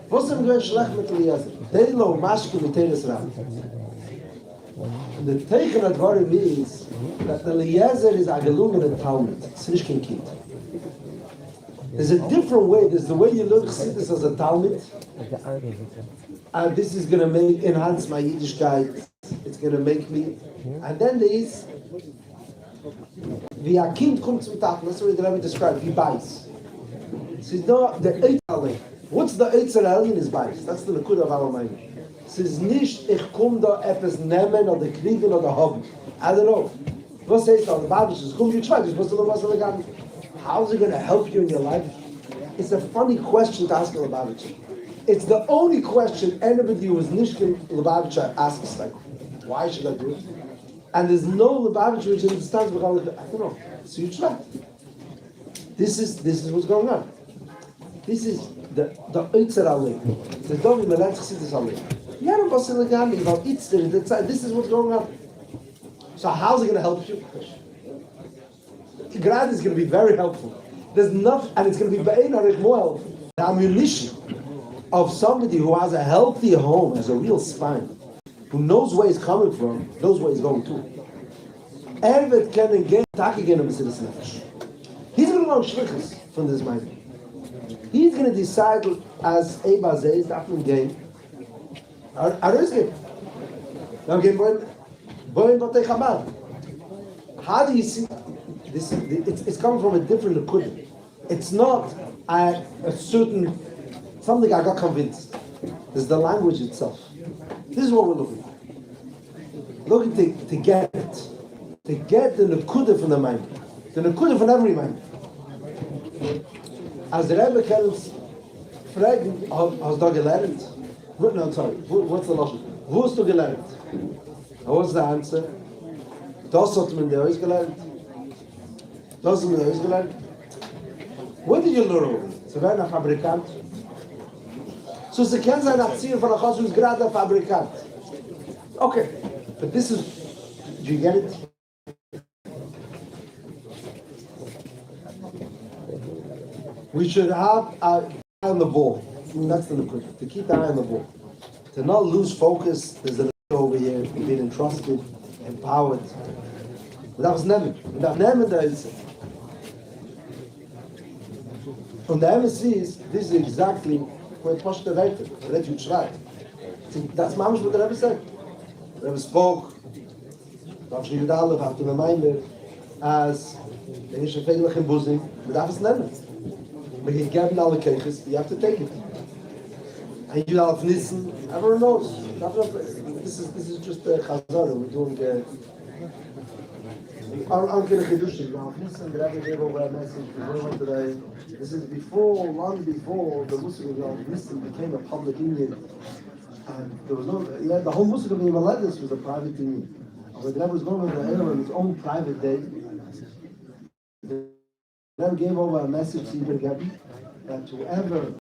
Was it going schlecht mit Eliezer? They know mashpia with Teres Ram. The Teichen Advarim means that Eliezer is a gelungene Talmud. It's nicht kein Kind. There's a different way. There's the way you learn Chassidus as a Talmud. And this is going to enhance my Yiddishkeit. It's going to make me. And then there is, wie a Kind kommt zum Tag. That's what the Rebbe described. He buys. Says no, the Eitzer. What's the Eitzer Elyon is buys. That's the Nakud of our mind. Says nicht, ich komm da etwas nehmen oder kriegen oder haben. I don't know. Was says da? The Bible says, komm, you try. You're supposed to know what's going on. How's it going to help you in your life? It's a funny question to ask a Lubavitcher. It's the only question anybody who is Nishkin Lubavitcher asks, like, why should I do it? And there's no Lubavitcher which understands, I don't know. So you try. This is what's going on. This is the Eitzer Alei. The Dovi Melanch Chassidus Alei. Yeah, this is what's going on. So how's it going to help you? Grad is going to be very helpful. There's nothing, and it's going to be more helpful. The ammunition of somebody who has a healthy home, has a real spine, who knows where he's coming from, knows where he's going to. Evet can get attack again of Mesilas Nefesh. He's going to learn shlichus from this mind. He's going to decide as Eba says, after game. Are is game? Now game boy Batei Chabad. How do you see? It's coming from a different likud. It's not a certain something I got convinced. It's the language itself. This is what we're looking for. Looking to get it. To get the nekuda from the mind. The nekuda from every mind. As the Rebbe tells fragen, hast du gelernt? No, sorry. What's the logic? Wo hast du gelernt? What's the answer? Das hat man der Eis gelernt. Das hat man der Eis gelernt. What did you learn? Sie werden ein Fabrikant. So sie kennen sein Ziel von der Chassidus gerade ein Fabrikant. Okay. But this is, do you get it? We should have our eye on the ball. That's the Nakuda. To keep the eye on the ball. To not lose focus. There's a over here, being entrusted, empowered. But that was never. Without never there is. From the MSCs, this is exactly where Poshta Reiter, Refuge Shvat. That's mamish what the Rebbe said. The Rebbe spoke, Rav Shri Yudalef, after the reminder, as the Nisha Feglach in Buzim, but that was never. But he gave him all the cases, you have to take it. And Yudalef Nissen, everyone knows. This is just a chazara. We're doing I'm going to Kedushin. Nissen, the Rebbe gave over a message before today. This is before, long before the Muslim of Nissen became a public union. And there was no, the whole Muslim of Yimaledis was a private union. And when the Rebbe was going over the Elam on his own private day, the Rebbe gave over a message to Yimer Rebbe that whoever